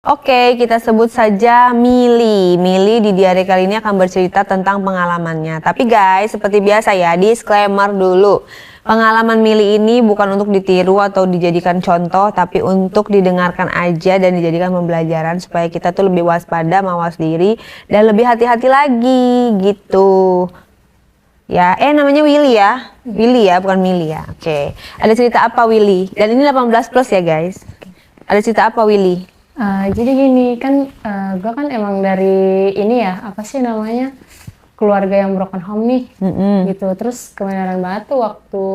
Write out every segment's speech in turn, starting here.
Oke, kita sebut saja Mili. Mili di diari kali ini akan bercerita tentang pengalamannya. Tapi guys, seperti biasa ya, disclaimer dulu. Pengalaman Mili ini bukan untuk ditiru atau dijadikan contoh, tapi untuk didengarkan aja dan dijadikan pembelajaran supaya kita tuh lebih waspada, mawas diri, dan lebih hati-hati lagi gitu. Ya, namanya Willy ya. Willy ya, bukan Mili ya. Oke. Ada cerita apa Willy? Dan ini 18 plus ya guys. Ada cerita apa Willy? Jadi gini kan, gue kan emang dari ini ya, apa sih namanya, keluarga yang broken home nih, gitu. Terus kebenaran banget tuh waktu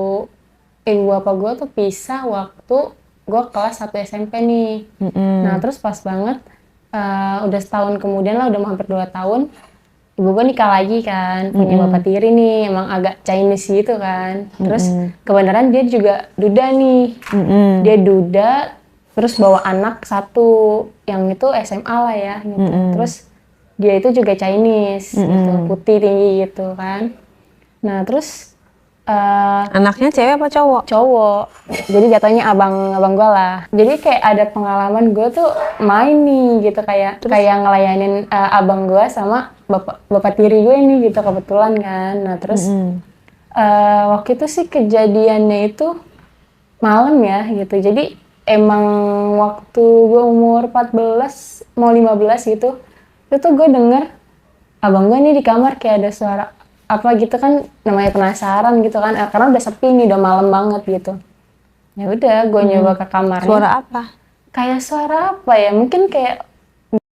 ibu bapak gue tuh pisah waktu gue kelas 1 SMP nih. Nah terus pas banget, udah setahun kemudian lah, udah hampir 2 tahun, ibu gue nikah lagi kan, punya bapak tiri nih, emang agak Chinese gitu kan. Terus kebenaran dia juga duda nih, dia duda, terus bawa anak satu yang itu SMA lah ya gitu. Terus dia itu juga Chinese gitu, putih tinggi gitu kan. Nah terus Anaknya cewek apa cowok? cowok, jadi jatuhnya abang gue lah. Jadi kayak ada pengalaman gue tuh main nih gitu, kayak ngelayanin abang gue sama bapak tiri gue ini gitu kebetulan kan. Nah terus waktu itu sih kejadiannya itu malam ya gitu. Jadi emang waktu gue umur 14 mau 15 gitu, itu tuh gue denger abang gue nih di kamar kayak ada suara apa gitu kan, namanya penasaran gitu kan, karena udah sepi nih, udah malam banget gitu. Ya udah gue nyoba ke kamarnya. Suara apa? Kayak suara apa ya, mungkin kayak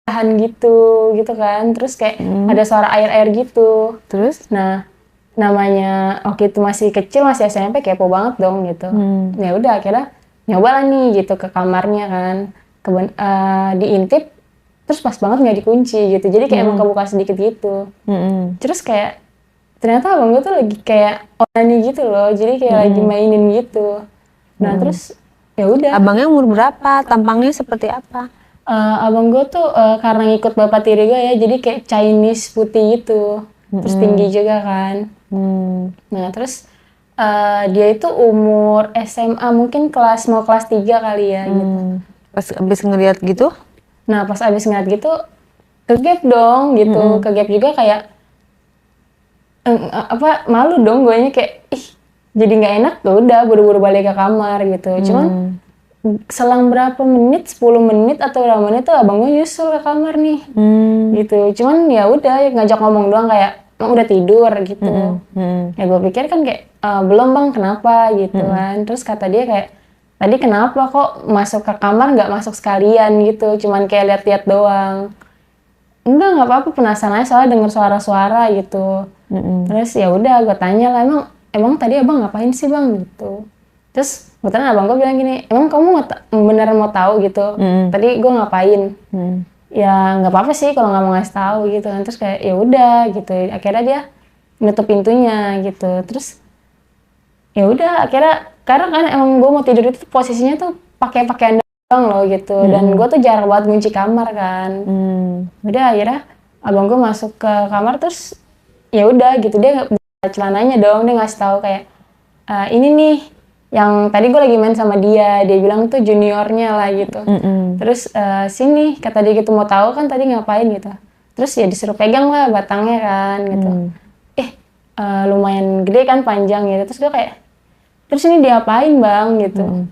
bahan gitu kan, terus kayak ada suara air gitu. Terus? Nah namanya waktu itu masih kecil, masih SMP, kepo banget dong gitu. Ya udah akhirnya nyoba lah nih gitu ke kamarnya kan, diintip, terus pas banget nggak dikunci gitu, jadi kayak emang kebuka sedikit gitu. Terus kayak ternyata abang gue tuh lagi kayak onani gitu loh, jadi kayak lagi mainin gitu. Nah terus ya udah. Abangnya umur berapa? Tampangnya seperti apa? Abang gue tuh karena ngikut bapak tiri gue ya, jadi kayak Chinese putih gitu, terus tinggi juga kan. Nah terus dia itu umur SMA mungkin mau kelas 3 kali ya gitu. Pas abis ngeliat gitu? Nah pas abis ngeliat gitu kegep dong gitu, kegep juga kayak malu dong guenya, kayak ih jadi nggak enak. Tuh udah buru-buru balik ke kamar gitu. Cuman selang berapa menit, 10 menit atau berapa menit tuh abang gue nyusul ke kamar nih gitu. Cuman ya udah ngajak ngomong doang kayak udah tidur gitu. Ya gue pikir kan kayak belum bang, kenapa gitu kan. Terus kata dia kayak, tadi kenapa kok masuk ke kamar nggak masuk sekalian gitu, cuman kayak lihat-lihat doang. Enggak apa-apa, penasaran aja soalnya denger suara-suara gitu. Terus ya udah gue tanya lah, emang tadi abang ngapain sih bang gitu. Terus kebetulan abang gue bilang gini, emang kamu beneran mau tahu gitu, tadi gue ngapain? Ya nggak apa-apa sih kalau nggak mau ngasih tahu gitu kan. Terus kayak ya udah gitu, akhirnya dia nutup pintunya gitu. Terus ya udah akhirnya, karena kan emang gue mau tidur itu posisinya tuh pakai pakaian doang loh gitu, dan gue tuh jarang banget kunci kamar kan. Udah akhirnya abang gue masuk ke kamar, terus ya udah gitu dia buka celananya dong, dia ngasih tahu kayak ini nih yang tadi gue lagi main sama dia bilang tuh juniornya lah gitu. Terus sini kata dia gitu, mau tahu kan tadi ngapain gitu. Terus ya disuruh pegang lah batangnya kan gitu. Lumayan gede kan, panjang gitu. Terus gue kayak, terus ini diapain bang gitu.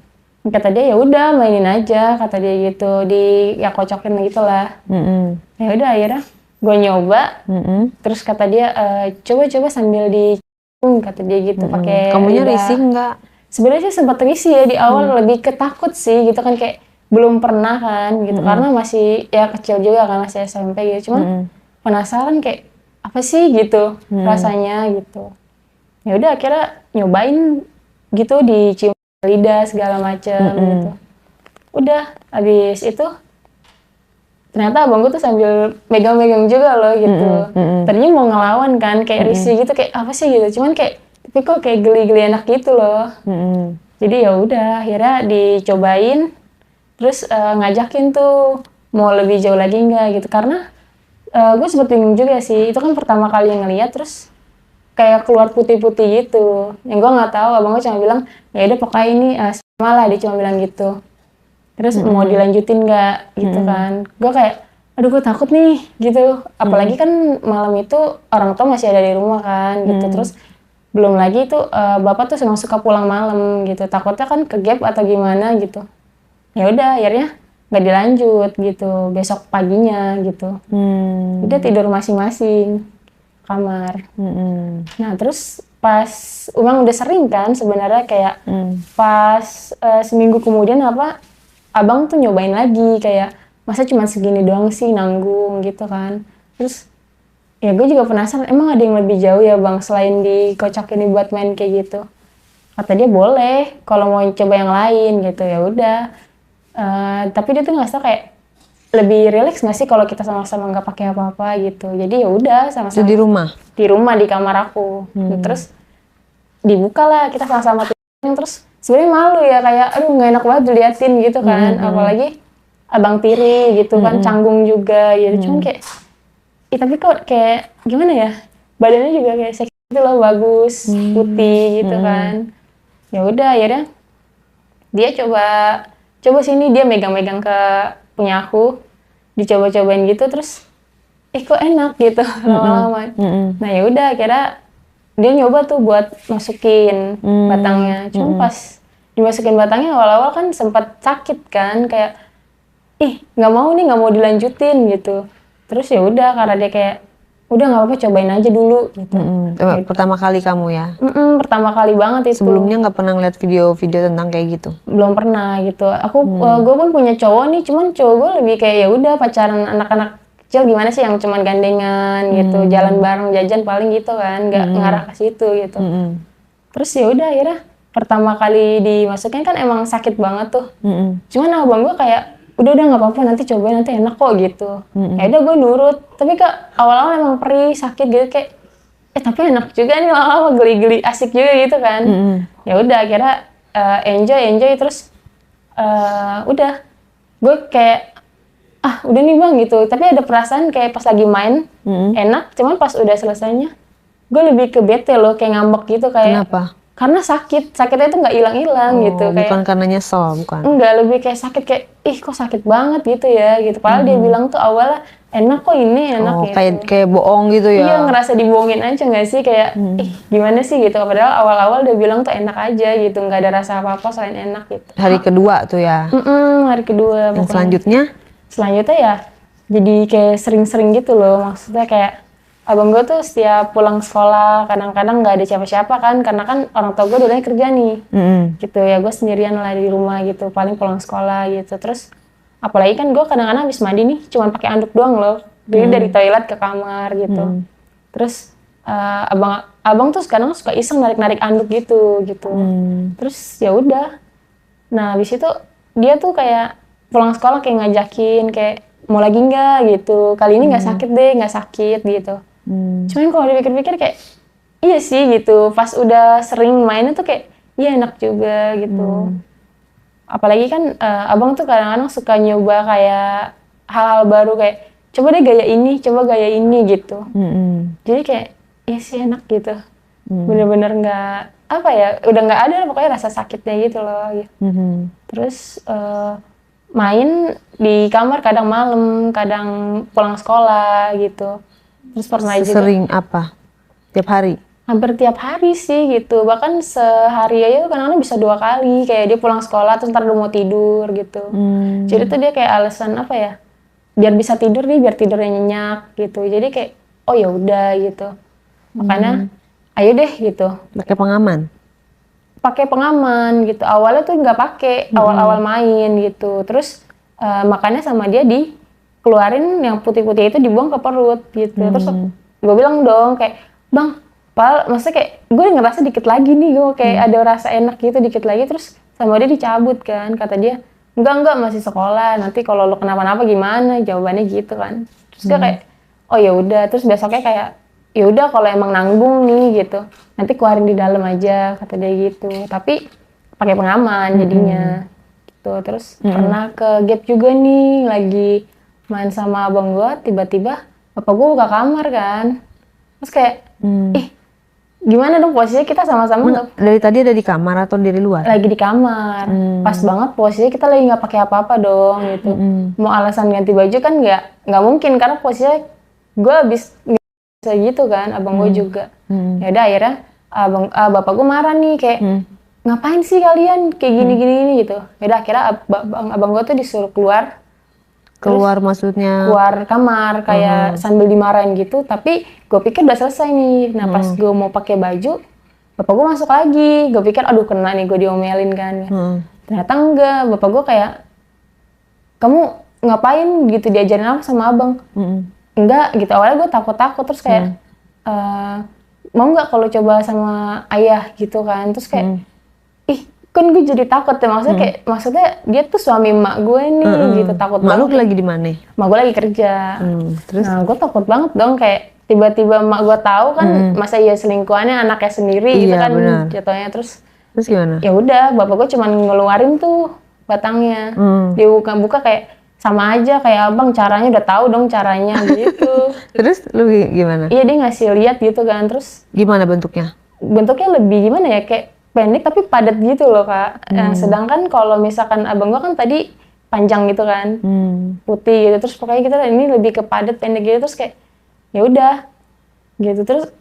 Kata dia ya udah mainin aja, kata dia gitu, ya kocokin gitu lah. Ya udah akhirnya gue nyoba. Terus kata dia coba sambil kata dia gitu pakai. Kamunya risih nggak? Sebenarnya sih sempat risih ya di awal, lebih ketakut sih gitu kan, kayak belum pernah kan gitu, karena masih ya kecil juga kan, masih SMP gitu. Cuman penasaran kayak apa sih gitu rasanya gitu. Ya udah akhirnya nyobain gitu, dicium lidah segala macem gitu. Udah habis itu ternyata abang gue tuh sambil megang-megang juga loh gitu. Tadinya mau ngelawan kan, kayak risih gitu, kayak apa sih gitu. Cuman kayak, tapi kok kayak geli-geli enak gitu loh. Jadi ya udah akhirnya dicobain, terus ngajakin tuh mau lebih jauh lagi nggak gitu. Karena gue sempet bingung juga sih, itu kan pertama kali ngeliat, terus kayak keluar putih-putih gitu. Yang gue nggak tahu, abang gue cuma bilang ya udah pokoknya ini sama lah, dia cuma bilang gitu. terus mau dilanjutin nggak gitu kan. Gue kayak aduh gue takut nih gitu, apalagi kan malam itu orang tua masih ada di rumah kan gitu. Terus belum lagi itu bapak tuh memang suka pulang malam gitu, takutnya kan ke gap atau gimana gitu. Ya udah akhirnya nggak dilanjut gitu, besok paginya gitu udah tidur masing-masing kamar. Nah terus pas emang udah sering kan sebenarnya kayak pas seminggu kemudian abang tuh nyobain lagi kayak masa cuma segini doang sih nanggung gitu kan. Terus ya gue juga penasaran emang ada yang lebih jauh ya bang selain dikocok ini buat main kayak gitu. Kata dia boleh kalau mau coba yang lain gitu. Ya udah. Tapi dia tuh ngerasa kayak lebih rileks nggak sih kalau kita sama-sama nggak pakai apa-apa gitu. Jadi ya udah sama-sama Itu di rumah? Di rumah di kamar aku. Terus dibuka lah kita sama-sama tidur. Terus sebenarnya malu ya kayak aduh nggak enak banget diliatin gitu kan. Apalagi abang tiri gitu kan canggung juga gitu. Cuman kayak tapi kok kayak gimana ya, badannya juga kayak seksi gitu loh, bagus putih gitu kan. Ya udah akhirnya dia coba sini, dia megang-megang ke punya aku, dicoba-cobain gitu. Terus kok enak gitu lama-lama. Nah ya udah akhirnya dia nyoba tuh buat masukin batangnya. Cuma pas dimasukin batangnya awal-awal kan sempat sakit kan, kayak nggak mau dilanjutin gitu. Terus ya udah karena dia kayak udah nggak apa-apa cobain aja dulu gitu. Gitu. Pertama kali kamu ya? Pertama kali banget itu. Sebelumnya nggak pernah ngeliat video-video tentang kayak gitu? Belum pernah gitu. Gue pun punya cowok nih, cuman cowok gue lebih kayak ya udah pacaran anak-anak kecil gimana sih yang cuman gandengan gitu, jalan bareng jajan paling gitu kan, nggak ngarah ke situ gitu. Terus ya udah akhirnya pertama kali dimasukin kan emang sakit banget tuh. Cuman abang gue kayak udah nggak apa-apa nanti cobain nanti enak kok gitu. Ya udah gue nurut. Tapi awal-awal emang perih sakit gitu kayak tapi enak juga nih lama-lama geli-geli asik juga gitu kan. Ya udah akhirnya enjoy terus udah gue kayak udah nih bang gitu. Tapi ada perasaan kayak pas lagi main enak, cuman pas udah selesainya gue lebih ke bete loh, kayak ngambek gitu kayak. Kenapa? Karena sakitnya itu nggak hilang-hilang gitu. Bukan kayak, karena nyesel, bukan? Enggak, lebih kayak sakit kayak kok sakit banget gitu ya gitu. Padahal dia bilang tuh awalnya enak kok ini enak gitu. Kayak bohong gitu ya? Iya, ngerasa dibohongin aja nggak sih kayak gimana sih gitu. Padahal awal-awal dia bilang tuh enak aja gitu, nggak ada rasa apa-apa selain enak gitu. Hari kedua tuh ya? Hari kedua. Yang selanjutnya? Selanjutnya ya jadi kayak sering-sering gitu loh. Maksudnya kayak abang gue tuh setiap pulang sekolah kadang-kadang nggak ada siapa-siapa kan, karena kan orang tua gue dulunya kerja nih. Gitu ya, gue sendirian lah di rumah gitu, paling pulang sekolah gitu. Terus apalagi kan gue kadang-kadang habis mandi nih cuman pakai anduk doang loh, jadi dari toilet ke kamar gitu. Terus abang tuh kadang suka iseng narik anduk gitu. Terus ya udah, nah habis itu dia tuh kayak pulang sekolah kayak ngajakin kayak mau lagi nggak gitu, kali ini nggak sakit deh, nggak sakit gitu. Cuman kalau dipikir-pikir kayak iya sih gitu, pas udah sering mainnya tuh kayak iya enak juga gitu. Apalagi kan abang tuh kadang-kadang suka nyoba kayak hal-hal baru kayak coba deh gaya ini gitu. Jadi kayak iya sih enak gitu. Bener-bener nggak apa ya, udah nggak ada pokoknya rasa sakitnya gitu loh. Gitu. Terus main di kamar kadang malam, kadang pulang sekolah gitu. Terus pernah juga. Sering apa? Tiap hari? Hampir tiap hari sih gitu. Bahkan sehari aja kadang-kadang bisa 2 kali. Kayak dia pulang sekolah terus ntar udah mau tidur gitu. Jadi tuh dia kayak alasan apa ya? Biar bisa tidur nih, biar tidurnya nyenyak gitu. Jadi kayak oh ya udah gitu. Makanya ayo deh gitu. Pakai pengaman? Pakai pengaman gitu. Awalnya tuh nggak pakai, awal-awal main gitu. Terus makannya sama dia dikeluarin yang putih-putih itu dibuang ke perut gitu. Terus gue bilang dong kayak, bang, maksudnya kayak gue ngerasa dikit lagi nih, gue kayak ada rasa enak gitu dikit lagi. Terus sama dia dicabut kan, kata dia, enggak masih sekolah. Nanti kalau lo kenapa-napa gimana? Jawabannya gitu kan. Terus gue kayak, oh ya udah. Terus besoknya kayak ya udah kalau emang nanggung nih gitu, nanti keluarin di dalam aja, kata dia gitu. Tapi pakai pengaman jadinya gitu. Terus pernah ke gap juga nih, lagi main sama abang gue, tiba-tiba bapak gue buka kamar kan. Terus kayak gimana dong posisinya kita sama-sama Dari tadi ada di kamar atau dari luar? lagi di kamar. Pas banget posisinya kita lagi nggak pakai apa-apa dong gitu. Mau alasan ganti baju kan nggak mungkin karena posisinya gue habis bisa gitu kan, abang gue juga. Ya udah akhirnya bapak gue marah nih kayak ngapain sih kalian kayak gini gitu. Ya udah akhirnya abang gue tuh disuruh keluar Maksudnya? Keluar kamar kayak sambil dimarahin gitu, tapi gue pikir udah selesai nih. Nah pas gue mau pakai baju, bapak gue masuk lagi. Gue pikir aduh kena nih, gue diomelin kan. Ternyata enggak, bapak gue kayak kamu ngapain gitu, diajarin apa sama abang? Enggak gitu, awalnya gue takut terus kayak mau nggak kalau coba sama ayah gitu kan. Terus kayak ih kan gue jadi takut ya, maksudnya dia tuh suami emak gue nih gitu, takut Mak lu banget. lagi di mana? Emak gue lagi kerja. Terus? Nah gue takut banget dong, kayak tiba-tiba emak gue tahu kan, masa iya selingkuhannya anaknya sendiri gitu Iya, kan benar. jatuhnya. Terus gimana? ya udah bapak gue cuman ngeluarin tuh batangnya, dia buka kayak sama aja kayak abang, caranya udah tahu dong caranya gitu. Terus lu gimana? Iya dia ngasih lihat gitu kan. Terus Gimana bentuknya? bentuknya lebih gimana ya, kayak pendek tapi padat gitu loh kak. Sedangkan kalau misalkan abang gua kan tadi panjang gitu kan, putih gitu. Terus pokoknya kita ini lebih ke padat pendek gitu. Terus kayak ya udah gitu. Terus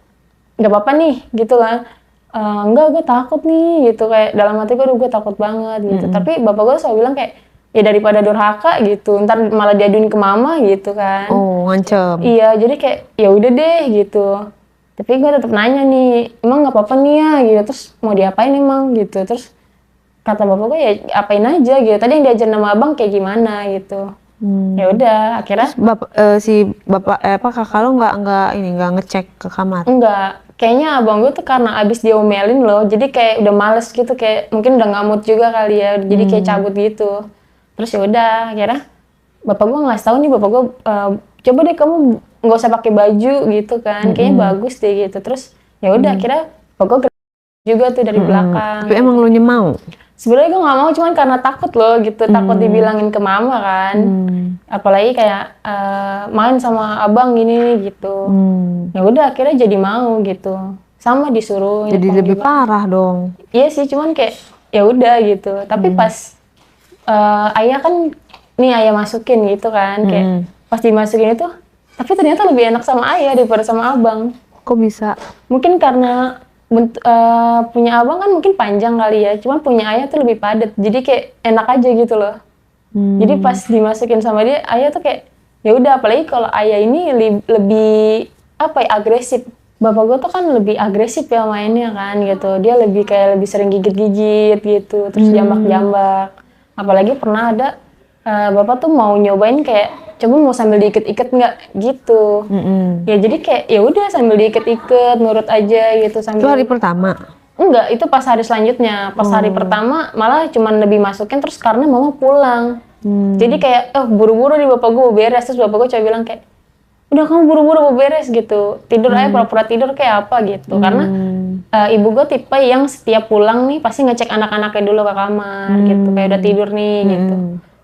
nggak apa-apa nih gitu kan. Enggak, gue takut nih gitu, kayak dalam hati gue takut banget gitu. Tapi bapak gue selalu bilang kayak ya daripada durhaka gitu, ntar malah diaduin ke mama gitu kan. Oh, ngancem. Iya, jadi kayak ya udah deh gitu. Tapi gue tetap nanya nih, emang nggak apa-apa nih ya gitu. Terus mau diapain emang gitu. Terus kata bapak gue ya apain aja gitu. Tadi yang diajar nama abang kayak gimana gitu. Ya udah akhirnya Kakak lo nggak ngecek ke kamar? enggak. Kayaknya abang gue tuh karena abis diomelin loh, jadi kayak udah males gitu, kayak mungkin udah nggak mood juga kali ya, jadi kayak cabut gitu. Terus ya udah akhirnya bapak gue ngasih tahu nih, bapak gue coba deh kamu nggak usah pakai baju gitu kan, kayaknya bagus deh gitu. Terus ya udah akhirnya bapak gue juga tuh dari belakang. Tapi emang lo mau? Sebenarnya gue nggak mau, cuman karena takut loh gitu, takut dibilangin ke mama kan. Apalagi kayak main sama abang gini gitu. Ya udah akhirnya jadi mau gitu. Sama disuruh. Jadi lebih parah dong. Iya sih, cuman kayak ya udah gitu. Tapi pas ayah kan, nih ayah masukin gitu kan, kayak pas dimasukin itu, tapi ternyata lebih enak sama ayah daripada sama abang. Kok bisa? Mungkin karena punya abang kan mungkin panjang kali ya, cuman punya ayah tuh lebih padat, jadi kayak enak aja gitu loh. Jadi pas dimasukin sama dia, ayah tuh kayak ya udah, apalagi kalau ayah ini lebih apa ya, agresif. Bapak gue tuh kan lebih agresif ya mainnya kan gitu, dia lebih sering gigit-gigit gitu, terus jambak-jambak. Apalagi pernah ada bapak tuh mau nyobain kayak coba mau sambil diiket-iket nggak gitu. Ya jadi kayak ya udah sambil diiket-iket, nurut aja gitu sambil. Itu hari pertama? Enggak, itu pas hari selanjutnya. Pas hari pertama malah cuman lebih masukin, terus karena mama pulang. Jadi kayak buru-buru nih bapak gue beres. Terus bapak gue coba bilang kayak udah kamu buru-buru beres gitu, tidur aja pura-pura tidur kayak apa gitu. Karena ibu gue tipe yang setiap pulang nih pasti ngecek anak-anaknya dulu ke kamar gitu, kayak udah tidur nih gitu.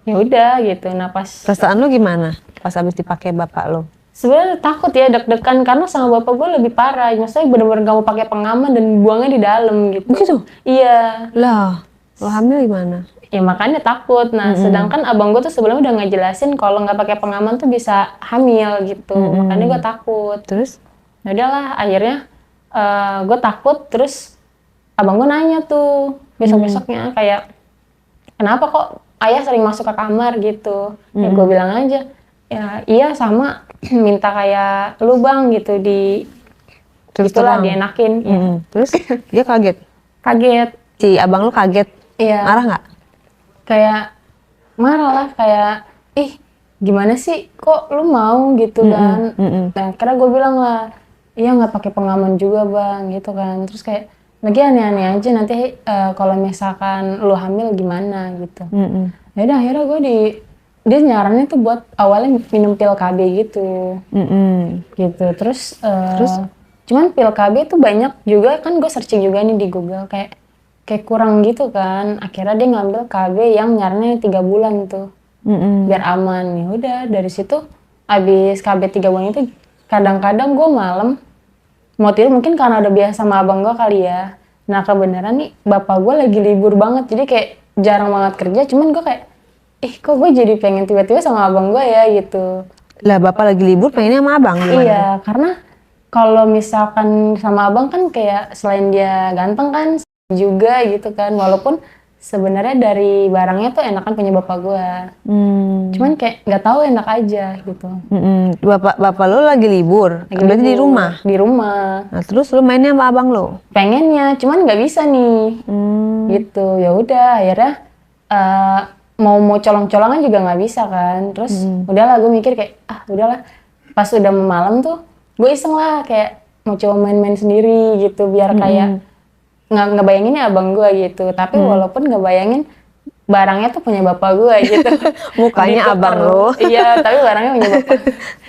Ya udah gitu. Nah pas perasaan lu gimana pas habis dipakai bapak lo? sebenarnya takut ya, deg-degan karena sama bapak gue lebih parah. Maksudnya bener-bener gak mau pakai pengaman dan buangnya di dalam gitu. Begitu? Iya. Lah, lo hamil gimana? Ya makanya takut. Nah sedangkan abang gue tuh sebelumnya udah ngejelasin kalau nggak pakai pengaman tuh bisa hamil gitu. Makanya gue takut. Terus? Ya udahlah akhirnya gue takut. Terus abang gue nanya tuh besok-besoknya kayak kenapa kok ayah sering masuk ke kamar gitu. Ya gue bilang aja ya iya sama minta kayak lu bang gitu, Terus itulah terang? dienakin. Ya. Terus dia kaget? Kaget. Si abang lu kaget? Iya. Marah nggak? Kayak marah lah, kayak gimana sih kok lu mau gitu kan. Nah karena gue bilang lah iya nggak pakai pengaman juga bang gitu kan. Terus kayak lagi aneh-aneh aja nanti kalau misalkan lu hamil gimana gitu. Ya udah akhirnya dia nyaranin tuh buat awalnya minum pil KB gitu. Gitu terus cuman pil KB tuh banyak juga kan, gue searching juga nih di Google kayak kurang gitu kan. Akhirnya dia ngambil KB yang nyaranin 3 bulan tuh biar aman. Ya udah dari situ abis KB 3 bulan itu kadang-kadang gue malam mau tidur mungkin karena udah biasa sama abang gue kali ya. Nah kebenaran nih bapak gue lagi libur banget, jadi kayak jarang banget kerja, cuman gue kayak kok gue jadi pengen tiba-tiba sama abang gue ya gitu. Lah bapak lagi libur pengennya sama abang gimana? Iya, karena kalau misalkan sama abang kan kayak selain dia ganteng kan juga gitu kan, walaupun sebenarnya dari barangnya tuh enakan punya bapak gue. Cuman kayak nggak tahu enak aja gitu. Bapak lo lagi libur, Lagi berarti di libur, rumah. Di rumah. Nah terus lo mainnya sama abang lo? Pengennya, cuman nggak bisa nih. Gitu. Ya udah, akhirnya mau colong-colongan juga nggak bisa kan. Terus udahlah gue mikir kayak udahlah. Pas udah malam tuh gue iseng lah kayak mau coba main-main sendiri gitu biar kayak nggak bayanginnya abang gue gitu. Tapi walaupun nggak bayangin barangnya tuh punya bapak gue gitu. Mukanya Ditukar. abang lo. Iya, tapi barangnya punya bapak.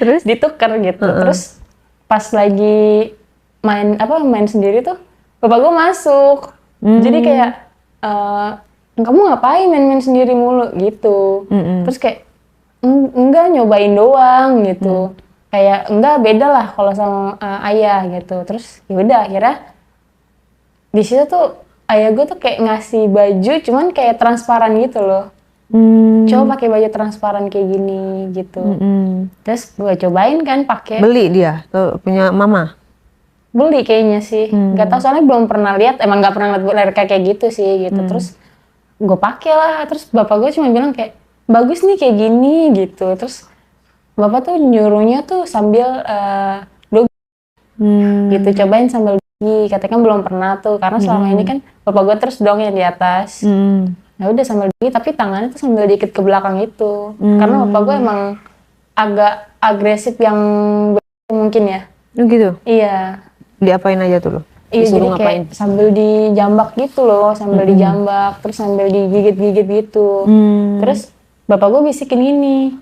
Terus? Ditukar gitu. Terus pas lagi main sendiri tuh bapak gue masuk. Jadi kayak kamu ngapain main-main sendiri mulu gitu. Terus kayak enggak, nyobain doang gitu. Kayak enggak, beda lah kalau sama ayah gitu. Terus yaudah akhirnya di situ tuh ayah gue tuh kayak ngasih baju cuman kayak transparan gitu loh. Coba pakai baju transparan kayak gini gitu. Terus gue cobain kan pakai. Beli dia tuh punya mama? Beli kayaknya sih. Gak tau soalnya belum pernah lihat, emang gak pernah lihat kayak gitu sih gitu. Terus gue pakai lah. Terus bapak gue cuma bilang kayak bagus nih kayak gini gitu. Terus bapak tuh nyuruhnya tuh sambil gitu, cobain sambil dogi. Katanya kan belum pernah tuh karena selama ini kan bapak gue terus dong yang di atas. Ya udah sambil dogi tapi tangannya tuh sambil dikit ke belakang itu. Karena bapak gue emang agak agresif yang mungkin ya. Oh gitu? Iya. Diapain aja tuh lo? Iya, jadi Disuruh ngapain? kayak sambil dijambak gitu loh, sambil dijambak, terus sambil digigit-gigit gitu. Terus bapak gue bisikin gini,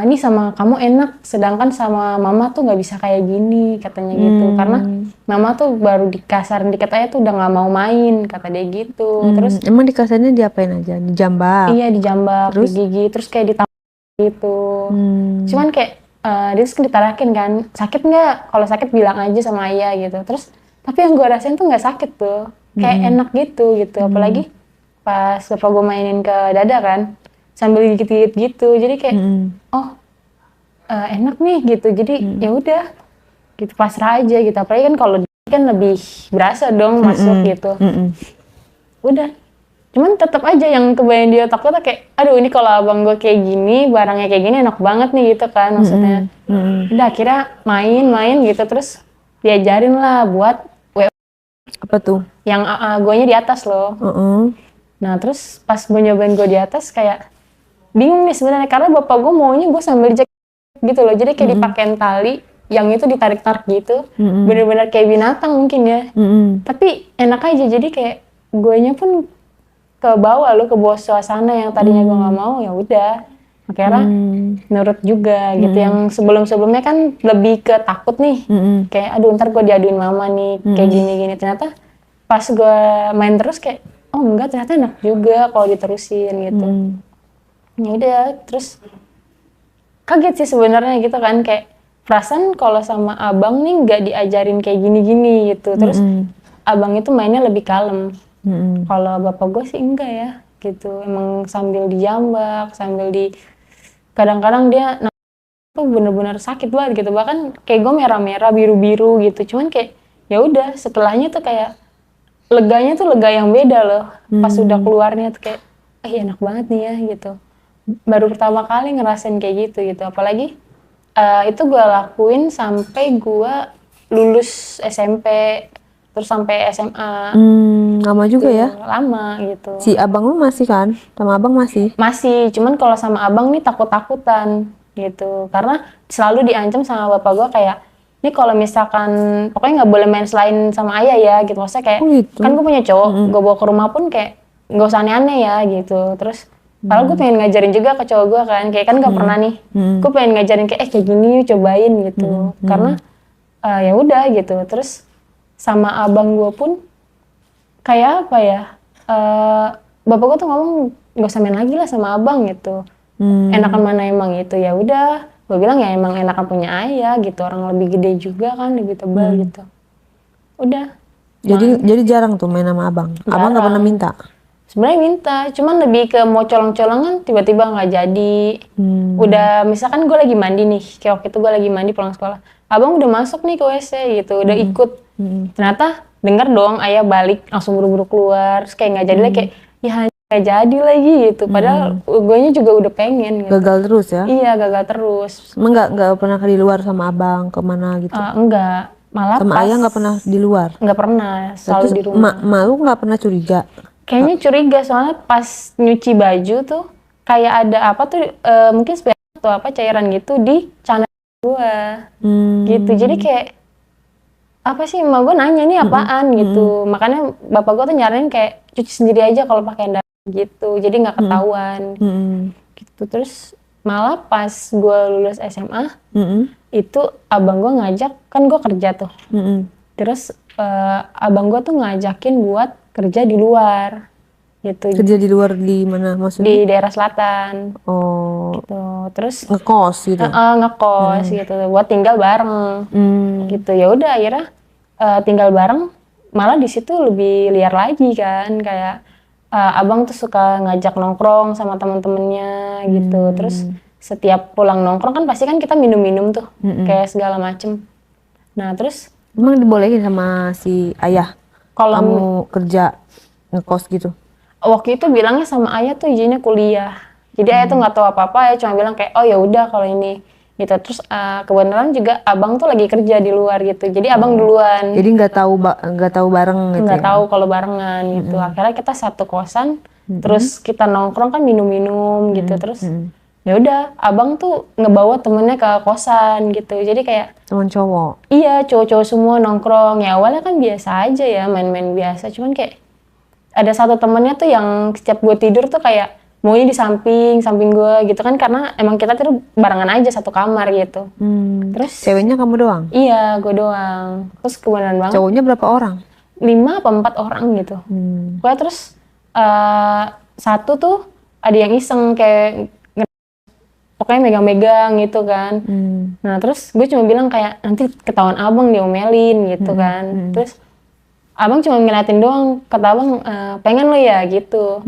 ini sama kamu enak, sedangkan sama mama tuh nggak bisa kayak gini, katanya gitu. Karena mama tuh baru dikasarin dikit aja tuh udah nggak mau main, kata dia gitu. Terus Emang dikasarnya diapain aja? Dijambak? iya dijambak, Terus? digigit, terus kayak ditampar gitu. Cuman kayak dia terus ditarakin kan, sakit nggak? Kalau sakit bilang aja sama ayah gitu. Terus tapi yang gue rasain tuh nggak sakit tuh, kayak enak gitu. Apalagi pas bapak gue mainin ke dada kan, sambil gigit-gigit gitu. Jadi kayak enak nih gitu. Jadi ya udah, gitu pasrah aja gitu. Apalagi kan kalau kan lebih berasa dong masuk gitu. Udah. Cuman tetap aja yang kebayang di otak gue tuh kayak, aduh ini kalau abang gue kayak gini, barangnya kayak gini enak banget nih gitu kan maksudnya. Udah akhirnya main gitu, terus diajarin lah buat Apa tuh? yang guanya di atas loh. Nah terus pas gue nyobain gue di atas kayak bingung nih sebenarnya karena bapak gue maunya gue sambil jack gitu loh. Jadi kayak dipakein tali, yang itu ditarik-tarik gitu, bener-bener kayak binatang mungkin ya. Tapi enak aja, jadi kayak guanya pun ke bawah loh, ke bawah suasana yang tadinya gue nggak mau, ya udah akhirnya nurut juga gitu. Yang sebelumnya kan lebih ke takut nih, kayak aduh ntar gue diaduin mama nih kayak gini-gini. Ternyata pas gue main terus kayak oh enggak, ternyata enak juga kalau diterusin gitu. Ya udah, terus kaget sih sebenarnya gitu kan, kayak perasaan kalau sama abang nih nggak diajarin kayak gini-gini gitu. Terus abang itu mainnya lebih kalem. Kalau bapak gue sih enggak ya gitu, emang sambil dijambak, sambil kadang-kadang dia tuh bener-bener sakit banget gitu, bahkan kayak gue merah-merah, biru-biru gitu. Cuman kayak ya udah setelahnya tuh kayak leganya tuh lega yang beda loh. Pas udah keluarnya tuh kayak enak banget nih ya gitu. Baru pertama kali ngerasain kayak gitu. Apalagi itu gue lakuin sampai gue lulus SMP, terus sampai SMA. Lama juga ya? Lama gitu. Si abang lu masih kan? Sama abang masih? Masih, cuman kalau sama abang nih takut-takutan gitu. Karena selalu diancam sama bapak gue kayak, ini kalau misalkan pokoknya nggak boleh main selain sama ayah ya gitu. Maksudnya kayak, gitu? kan gue punya cowok, gue bawa ke rumah pun kayak nggak usah aneh-aneh ya gitu. Terus padahal gue pengen ngajarin juga ke cowok gue kan, kayak kan nggak pernah nih. Gue pengen ngajarin kayak kayak gini cobain gitu. Karena ya udah gitu. Terus sama abang gue pun kayak apa ya, bapak gue tuh ngomong nggak usah main lagi lah sama abang gitu. Enakan mana emang gitu. Ya udah, gue bilang ya emang enakan punya ayah gitu, orang lebih gede juga kan, lebih tebal gitu. Udah. Jadi jarang tuh main sama abang. Abang nggak pernah minta. Sebenarnya minta, cuman lebih ke mau colong-colongan tiba-tiba nggak jadi. Udah misalkan gue lagi mandi nih, kayak waktu itu gue lagi mandi pulang sekolah, abang udah masuk nih ke WC gitu, udah ikut. Ternyata denger dong ayah balik langsung buru-buru keluar, terus kayak nggak jadi lagi, kayak ya nggak jadi lagi gitu. Padahal guenya juga udah pengen. Gitu. Gagal terus ya? Iya gagal terus. Emang nggak pernah di luar sama abang kemana gitu? Enggak, malah Sama ayah nggak pernah di luar? Nggak pernah, selalu Terus di rumah. Malu nggak pernah curiga? Kayaknya curiga soalnya pas nyuci baju tuh kayak ada apa tuh mungkin spesial atau apa cairan gitu di celana gua gitu. Jadi kayak apa sih, emak gua nanya nih apaan gitu. Makanya bapak gua tuh nyaranin kayak cuci sendiri aja kalau pakai darah gitu. Jadi nggak ketahuan gitu. Terus malah pas gua lulus SMA itu abang gua ngajak, kan gua kerja tuh. Terus abang gua tuh ngajakin buat kerja di luar gitu. Kerja di luar di mana maksudnya? Di daerah selatan. Oh. Gitu. Terus ngekos gitu. Ngekos gitu buat tinggal bareng. Gitu. Ya udah akhirnya tinggal bareng, malah di situ lebih liar lagi kan, kayak abang tuh suka ngajak nongkrong sama teman-temannya gitu. Terus setiap pulang nongkrong kan pasti kan kita minum-minum tuh kayak segala macem. Nah, terus emang dibolehin sama si ayah kalau kamu kerja ngekos gitu? Waktu itu bilangnya sama ayah tuh izinnya kuliah. Jadi ayah tuh nggak tahu apa-apa, ayah cuma bilang kayak oh ya udah kalau ini gitu. Terus kebenaran juga abang tuh lagi kerja di luar gitu. Jadi abang duluan. Jadi nggak tahu bareng gitu. Nggak tahu kalau barengan gitu. Akhirnya kita satu kosan, terus kita nongkrong kan minum-minum gitu. Terus ya udah abang tuh ngebawa temennya ke kosan gitu. Jadi kayak teman cowok. Iya, cowok-cowok semua nongkrong. Ya awalnya kan biasa aja ya, main-main biasa. Cuman kayak ada satu temennya tuh yang setiap gue tidur tuh kayak maunya di samping gue gitu kan, karena emang kita tidur barengan aja satu kamar gitu. Terus ceweknya kamu doang? Iya, gue doang. Terus kebenaran banget. Cowoknya berapa orang? 5 apa 4 orang gitu. Gue terus satu tuh ada yang iseng kayak pokoknya megang-megang gitu kan. Nah terus gue cuma bilang kayak nanti ketahuan abang diomelin gitu kan. Terus abang cuma ngeliatin doang, kata abang pengen lo ya gitu.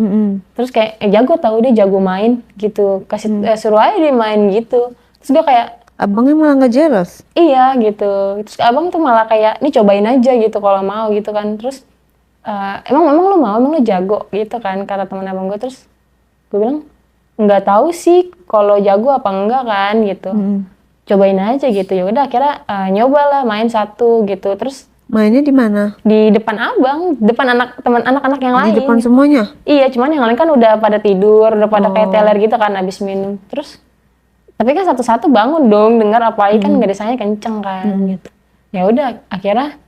Terus kayak jago tau, dia jago main gitu, kasih suruh aja dia main gitu. Terus gue kayak abangnya malah nggak jealous? Iya gitu. Terus abang tuh malah kayak ini cobain aja gitu kalau mau gitu kan. Terus emang lo mau, emang lo jago gitu kan, kata temen abang gue. Terus gue bilang nggak tahu sih kalau jago apa enggak kan gitu. Cobain aja gitu. Ya udah akhirnya nyobalah main satu gitu. Terus mainnya di mana? Di depan abang, depan anak-anak yang lain. Di depan semuanya? Iya, cuman yang lain kan udah pada tidur, udah pada kayak teler gitu kan abis minum. Terus tapi kan satu-satu bangun dong, dengar apalagi kan garisannya kenceng kan gitu. Ya udah akhirnya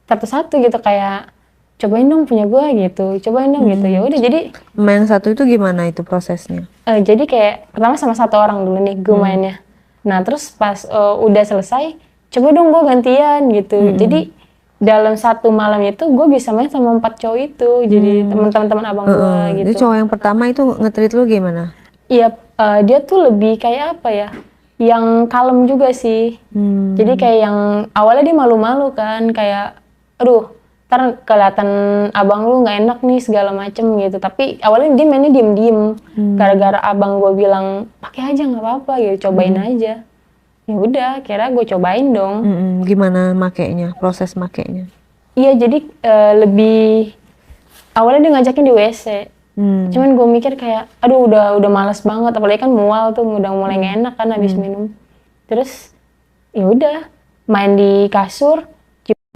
satu-satu gitu kayak cobain dong punya gue gitu, cobain dong gitu. Ya udah jadi main satu itu gimana itu prosesnya? Jadi kayak pertama sama satu orang dulu nih gue mainnya. Nah terus pas udah selesai, coba dong gue gantian gitu. Jadi dalam satu malam itu gue bisa main sama 4 cowok itu. Jadi teman-teman abang gue gitu. Jadi cowok yang pertama itu nge-treat lu gimana? Iya, dia tuh lebih kayak apa ya? Yang kalem juga sih. Jadi kayak yang awalnya dia malu-malu kan, kayak aduh ntar kelihatan abang lu nggak enak nih segala macem gitu. Tapi awalnya dia mainnya diem-diem, gara-gara abang gue bilang pakai aja nggak apa-apa gitu, cobain aja. Ya udah, kira gue cobain dong. Gimana makainya, proses makainya? Iya, jadi lebih awalnya dia ngajakin di WC. Cuman gue mikir kayak, aduh udah malas banget, apalagi kan mual tuh, udah mulai nggak enak kan habis minum. Terus ya udah main di kasur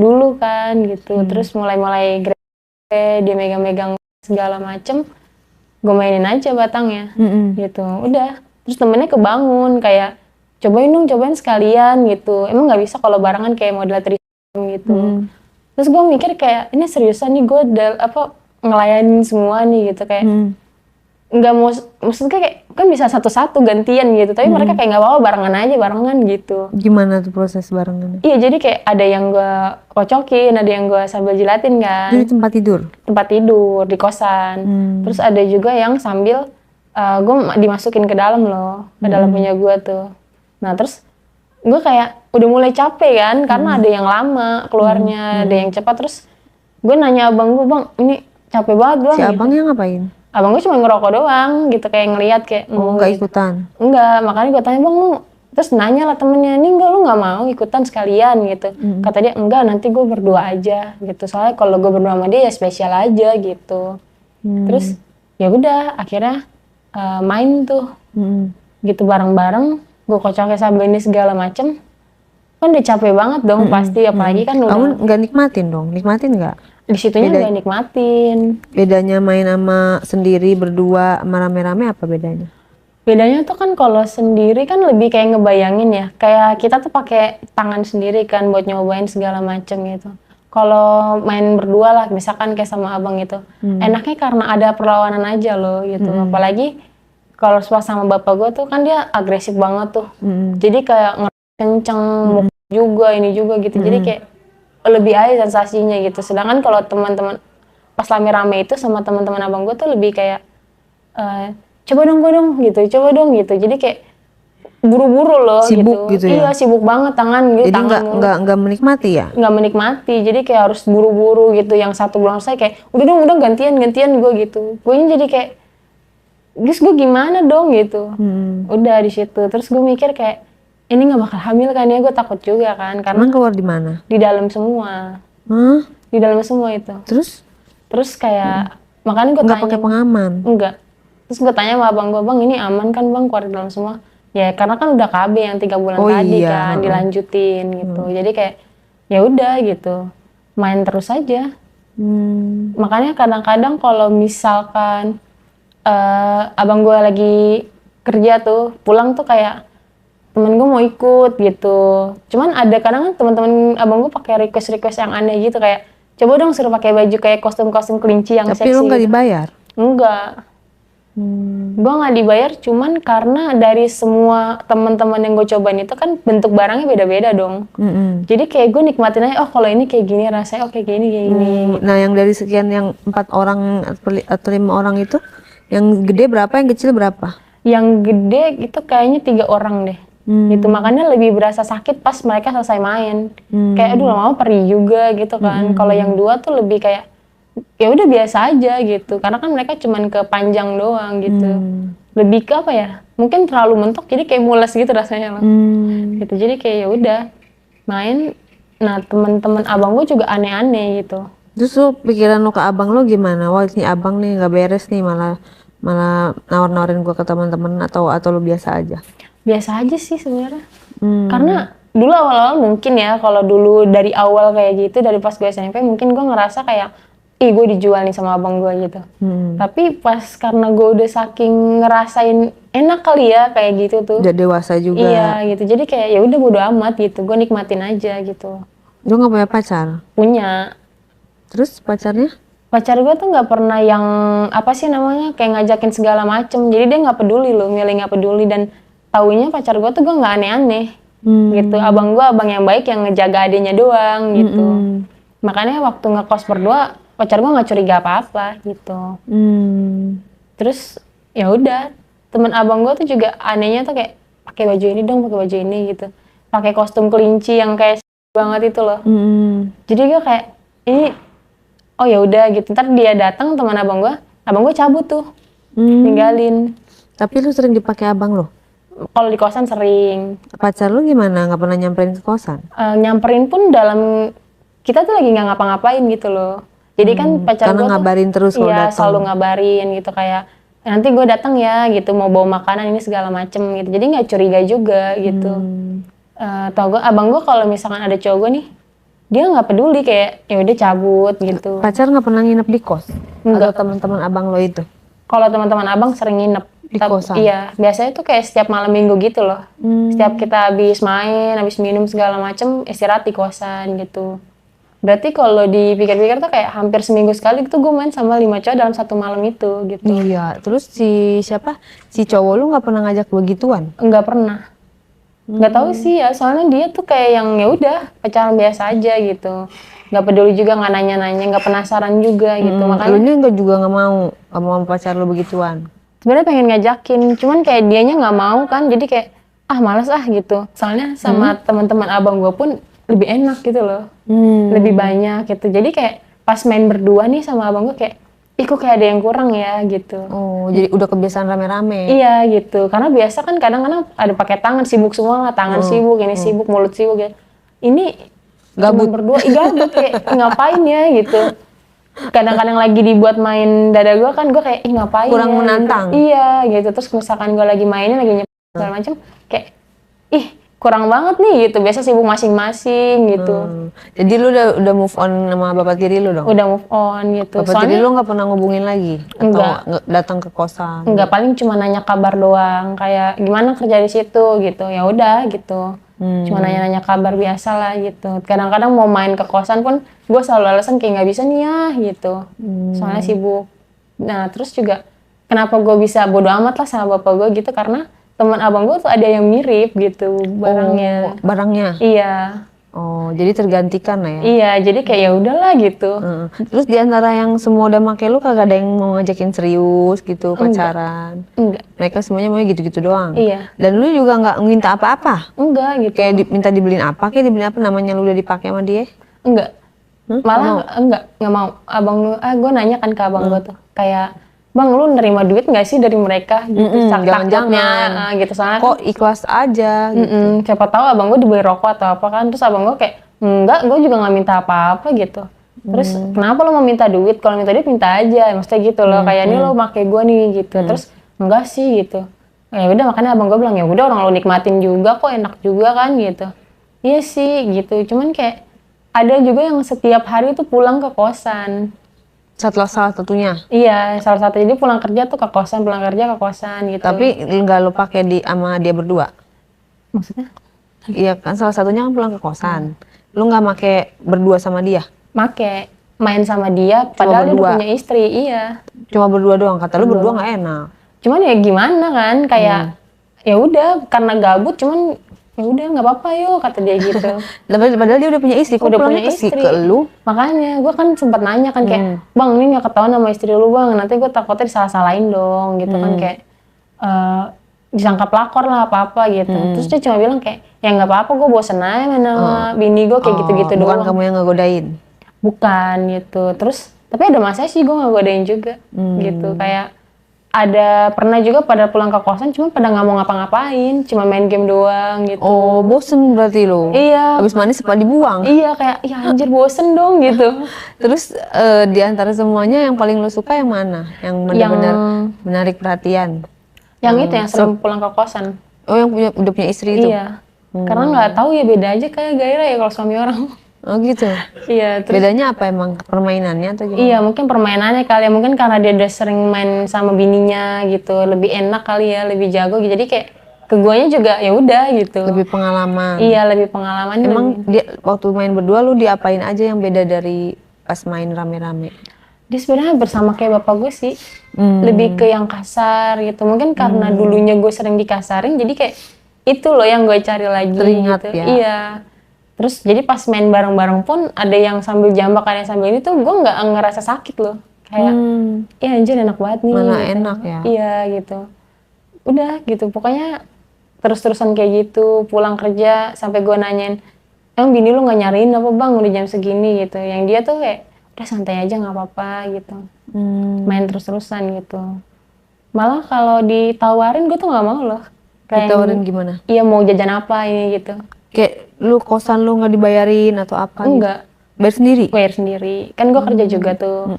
dulu kan gitu. Terus mulai dia megang-megang segala macem, gue mainin aja batangnya gitu. Udah, terus temennya kebangun kayak cobain sekalian gitu. Emang nggak bisa kalau barengan kayak model threesome gitu. Terus gue mikir kayak ini seriusan nih gue ngelayanin semua nih gitu, kayak nggak mau, maksudnya kayak kan bisa satu-satu gantian gitu, tapi mereka kayak nggak apa-apa barengan gitu. Gimana tuh proses barengannya? Iya, jadi kayak ada yang gue kocokin, ada yang gue sambil jilatin kan. Di tempat tidur? Tempat tidur di kosan. Terus ada juga yang sambil gue dimasukin ke dalam loh, ke dalam punya gue tuh. Nah terus gue kayak udah mulai capek kan, karena ada yang lama keluarnya, ada yang cepat. Terus gue nanya abang gue, bang ini capek banget bang. Si gitu. abangnya ngapain? Abang gue cuma ngerokok doang gitu, kayak ngeliat kayak. Oh nggak ikutan? Enggak, makanya gue tanya bang lu. Terus nanya lah temennya, ini enggak lu nggak mau ikutan sekalian gitu. Kata dia enggak, nanti gue berdua aja gitu. Soalnya kalau gue berdua sama dia ya spesial aja gitu. Terus ya udah akhirnya main tuh gitu bareng-bareng. Gue kocoknya sambil ini segala macem. Kan udah capek banget dong pasti, apalagi kan udah. Kamu nggak nikmatin dong? Nikmatin nggak? Di situnya nggak nikmatin. Bedanya main sama sendiri berdua sama rame-rame apa bedanya? Bedanya tuh kan kalau sendiri kan lebih kayak ngebayangin ya, kayak kita tuh pakai tangan sendiri kan buat nyobain segala macem gitu. Kalau main berdua lah, misalkan kayak sama abang gitu, enaknya karena ada perlawanan aja loh gitu. Apalagi kalau pas sama bapak gue tuh kan dia agresif banget tuh, jadi kayak kenceng juga ini juga gitu, jadi kayak lebih aja sensasinya gitu. Sedangkan kalau teman-teman pas rame-rame itu sama teman-teman abang gue tuh lebih kayak coba dong gue dong gitu, coba dong gitu. Jadi kayak buru-buru loh Sibuk gitu ya? Iya sibuk banget tangan gitu. Jadi nggak menikmati ya? Nggak menikmati, jadi kayak harus buru-buru gitu. Yang satu belum selesai kayak udah gantian gue gitu. Gue jadi kayak Gus gue gimana dong gitu. Udah di situ terus gue mikir kayak ini nggak bakal hamil kan ya, gue takut juga kan karena Emang keluar di mana? di dalam semua. Hah? Di dalam semua itu. Terus kayak makanya gue Nggak tanya. pakai pengaman? Enggak. Terus gue tanya sama abang gue, bang ini aman kan bang keluar di dalam semua? Ya karena kan udah KB yang 3 bulan tadi kan dilanjutin gitu. Jadi kayak ya udah gitu, main terus aja. Makanya kadang-kadang kalau misalkan abang gue lagi kerja tuh pulang tuh kayak temen gue mau ikut gitu. Cuman ada kadang kan teman-teman abang gue pakai request yang aneh gitu, kayak coba dong suruh pakai baju kayak kostum-kostum kelinci yang seksi. Tapi lu nggak gitu. dibayar? Enggak. Gue nggak dibayar cuman karena dari semua teman-teman yang gue cobain itu kan bentuk barangnya beda-beda dong. Jadi kayak gue nikmatin aja, oh kalau ini kayak gini rasanya, oh kayak gini kayak gini. Nah yang dari sekian yang 4 orang atau 5 orang itu, yang gede berapa, yang kecil berapa? Yang gede itu kayaknya 3 orang deh. Gitu makanya lebih berasa sakit pas mereka selesai main. Kayak aduh lama-lama perih juga gitu kan. Kalau yang 2 tuh lebih kayak ya udah biasa aja gitu, karena kan mereka cuman ke panjang doang gitu. Lebih ke apa ya, mungkin terlalu mentok jadi kayak mules gitu rasanya loh. Gitu jadi kayak ya udah main. Nah teman-teman abang gue juga aneh-aneh gitu. Terus lu pikiran lu ke abang lu gimana? Wah ini abang nih nggak beres nih, malah nawar-nawarin gua ke teman-teman, atau lu biasa aja? Biasa aja sih sebenarnya. Karena dulu awal-awal mungkin ya, kalau dulu dari awal kayak gitu, dari pas gue SMP mungkin gue ngerasa kayak ih gue dijual nih sama abang gue gitu. Tapi pas karena gue udah saking ngerasain enak kali ya kayak gitu tuh. Udah dewasa juga. Iya gitu. Jadi kayak ya udah bodo amat gitu. Gue nikmatin aja gitu. Lu nggak punya pacar? Punya. Terus pacarnya? Pacar gue tuh nggak pernah yang apa sih namanya kayak ngajakin segala macem. Jadi dia nggak peduli loh, milih nggak peduli, dan taunya pacar gue tuh gue nggak aneh-aneh gitu. Abang gue abang yang baik yang ngejaga adiknya doang gitu. Makanya waktu ngekos berdua pacar gue nggak curiga apa-apa gitu. Terus ya udah, temen abang gue tuh juga anehnya tuh kayak pakai baju ini dong, pakai baju ini gitu, pakai kostum kelinci yang kayak banget itu loh. Jadi gue kayak ini oh ya udah gitu. Ntar dia datang teman abang gue cabut tuh, ninggalin. Tapi lu sering dipakai abang lo? Kalau di kosan sering. Pacar lu gimana? Nggak pernah nyamperin ke kosan? Nyamperin pun dalam kita tuh lagi nggak ngapa-ngapain gitu loh. Jadi kan pacar gue ngabarin terus kalau iya datang. selalu ngabarin gitu, kayak nanti gue datang ya gitu, mau bawa makanan ini segala macem gitu. Jadi nggak curiga juga gitu. Tau gue abang gue kalau misalkan ada cowok gue nih, dia nggak peduli, kayak ya udah cabut gitu. Pacar nggak pernah nginep di kos? Enggak. Atau teman-teman abang lo itu? Kalau teman-teman abang sering nginep Di kosan? Iya, biasanya tuh kayak setiap malam minggu gitu loh. Setiap kita habis main, habis minum segala macem, istirahat di kosan gitu. Berarti kalau dipikir-pikir tuh kayak hampir seminggu sekali gitu gue main sama 5 cowok dalam satu malam itu gitu. Iya, terus si cowok lu nggak pernah ngajak begituan? Enggak pernah. Nggak tahu sih ya, soalnya dia tuh kayak yang ya udah pacaran biasa aja gitu. Nggak peduli juga, nggak nanya-nanya, nggak penasaran juga gitu. Makanya Lu nya juga nggak mau pacar lu begituan? sebenarnya pengen ngajakin, cuman kayak dianya nggak mau kan, jadi kayak malas gitu. Soalnya sama teman-teman abang gue pun lebih enak gitu loh, lebih banyak gitu. Jadi kayak pas main berdua nih sama abang gue kayak, kok kayak ada yang kurang ya gitu. Oh, jadi udah kebiasaan rame-rame. Iya gitu, karena biasa kan kadang-kadang ada pakai tangan, sibuk semua lah, tangan sibuk, ini sibuk, mulut sibuk gitu. Ini Gabut. cuman berdua, gabut kayak ngapain ya gitu. Kadang-kadang lagi dibuat main dada gue kan, gue kayak ngapain Kurang ya, menantang. gitu. Iya gitu, terus misalkan gue lagi mainnya lagi nyepet segala macam kayak kurang banget nih gitu. Biasa sibuk masing-masing gitu. Jadi lu udah move on sama bapak tiri lu dong? Udah move on gitu. Bapak tiri lu nggak pernah ngubungin lagi? Enggak. Atau datang ke kosan? Enggak, paling cuma nanya kabar doang, kayak gimana kerja di situ gitu. Ya udah gitu. Cuma nanya-nanya kabar biasa lah gitu. Kadang-kadang mau main ke kosan pun gue selalu alasan kayak nggak bisa nih ya gitu. Soalnya sibuk. Nah terus juga kenapa gue bisa bodo amat lah sama bapak gue gitu, karena teman abang gue tuh ada yang mirip gitu barangnya. Oh, barangnya? Iya. Oh, jadi tergantikan lah ya? Iya, jadi kayak ya udahlah gitu. Terus di antara yang semua udah make lu kagak ada yang mau ngajakin serius gitu, pacaran? Enggak. Mereka semuanya mau gitu-gitu doang? Iya. Dan lu juga nggak minta apa-apa? Enggak gitu. Kayak minta dibeliin apa, kayak dibeliin apa, namanya lu udah dipakai sama dia? Enggak. Malah nggak mau. Abang lu, gue nanya kan ke abang gue tuh, kayak, bang lu nerima duit nggak sih dari mereka? Gitu. Jangan-jangan. Gitu. Soalnya Kok ikhlas aja gitu? siapa tahu abang gue dibeli rokok atau apa kan. Terus abang gue kayak, enggak, gue juga nggak minta apa-apa gitu. Terus kenapa lo mau minta duit? Kalau minta duit minta aja. Maksudnya gitu loh. Kayak ini lo pakai gue nih gitu. Terus enggak sih gitu. Ya udah, makanya abang gue bilang ya udah, orang lo nikmatin juga kok, enak juga kan gitu. Iya sih gitu. Cuman kayak ada juga yang setiap hari tuh pulang ke kosan. Salah satunya. Iya, salah satu. Jadi pulang kerja tuh ke kosan, pulang kerja ke kosan gitu. Tapi nggak lo pakai sama dia berdua? Maksudnya? Iya kan, salah satunya kan pulang ke kosan. Lu nggak make berdua sama dia? Make, main sama dia, padahal dia udah berdua? punya istri. Iya. Cuma berdua doang? Kata lu berdua nggak enak. Cuman ya gimana kan, kayak ya udah karena gabut, cuman ya udah nggak apa-apa yuk, kata dia gitu. Padahal dia udah punya istri. Kok Udah pulangnya punya istri. ke lu? Makanya gue kan sempat nanya kan kayak, bang ini nggak ketahuan sama istri lu bang, nanti gue takutnya disalah-salahin dong gitu kan, kayak disangka pelakor lah apa-apa gitu. Terus dia cuma bilang kayak, ya nggak apa-apa, gue bosen aja main sama bini gue kayak gitu-gitu Bukan doang. kamu yang ngegodain? Bukan gitu. Terus tapi ada masanya sih gue nggak godain juga gitu. Kayak ada pernah juga pada pulang ke kosan cuma pada nggak mau ngapa-ngapain, cuma main game doang gitu. Oh, bosen berarti lo? Iya. Habis mandi sempat dibuang? Iya, kayak ya anjir bosen dong gitu. Terus di antara semuanya yang paling lo suka yang mana? Yang benar-benar menarik perhatian? Yang itu yang sering pulang ke kosan. Oh, yang udah punya istri itu? Iya. Karena nggak tahu ya, beda aja kayak gairah ya kalau suami orang. Oh gitu? Iya. Terus Bedanya apa emang? Permainannya atau gimana? iya, mungkin permainannya kali ya, mungkin karena dia udah sering main sama bininya gitu, lebih enak kali ya, lebih jago gitu. Jadi kayak ke guanya juga ya udah gitu. Lebih pengalaman? Iya, lebih pengalaman. Emang dia waktu main berdua lu diapain aja yang beda dari pas main rame-rame? Dia sebenarnya bersama kayak bapak gue sih, lebih ke yang kasar gitu. Mungkin karena dulunya gue sering dikasarin, jadi kayak itu loh yang gue cari lagi. Teringat gitu. ya? Iya. Terus jadi pas main bareng-bareng pun ada yang sambil jambak, ada yang sambil ini tuh gue nggak ngerasa sakit loh. Kayak, ya anjir enak banget nih. Mana gitu. enak ya? Iya gitu. Udah gitu, pokoknya terus-terusan kayak gitu. Pulang kerja sampai gue nanyain, emang bini lu nggak nyariin apa bang udah jam segini gitu. Yang dia tuh kayak, udah santai aja nggak apa-apa gitu. Main terus-terusan gitu. Malah kalau ditawarin gue tuh nggak mau loh. Kayak Ditawarin gimana? Iya mau jajan apa ini gitu. Kayak lu kosan lu nggak dibayarin atau apa? Enggak. Gitu? Bayar sendiri? Bayar sendiri. Kan gue kerja juga tuh.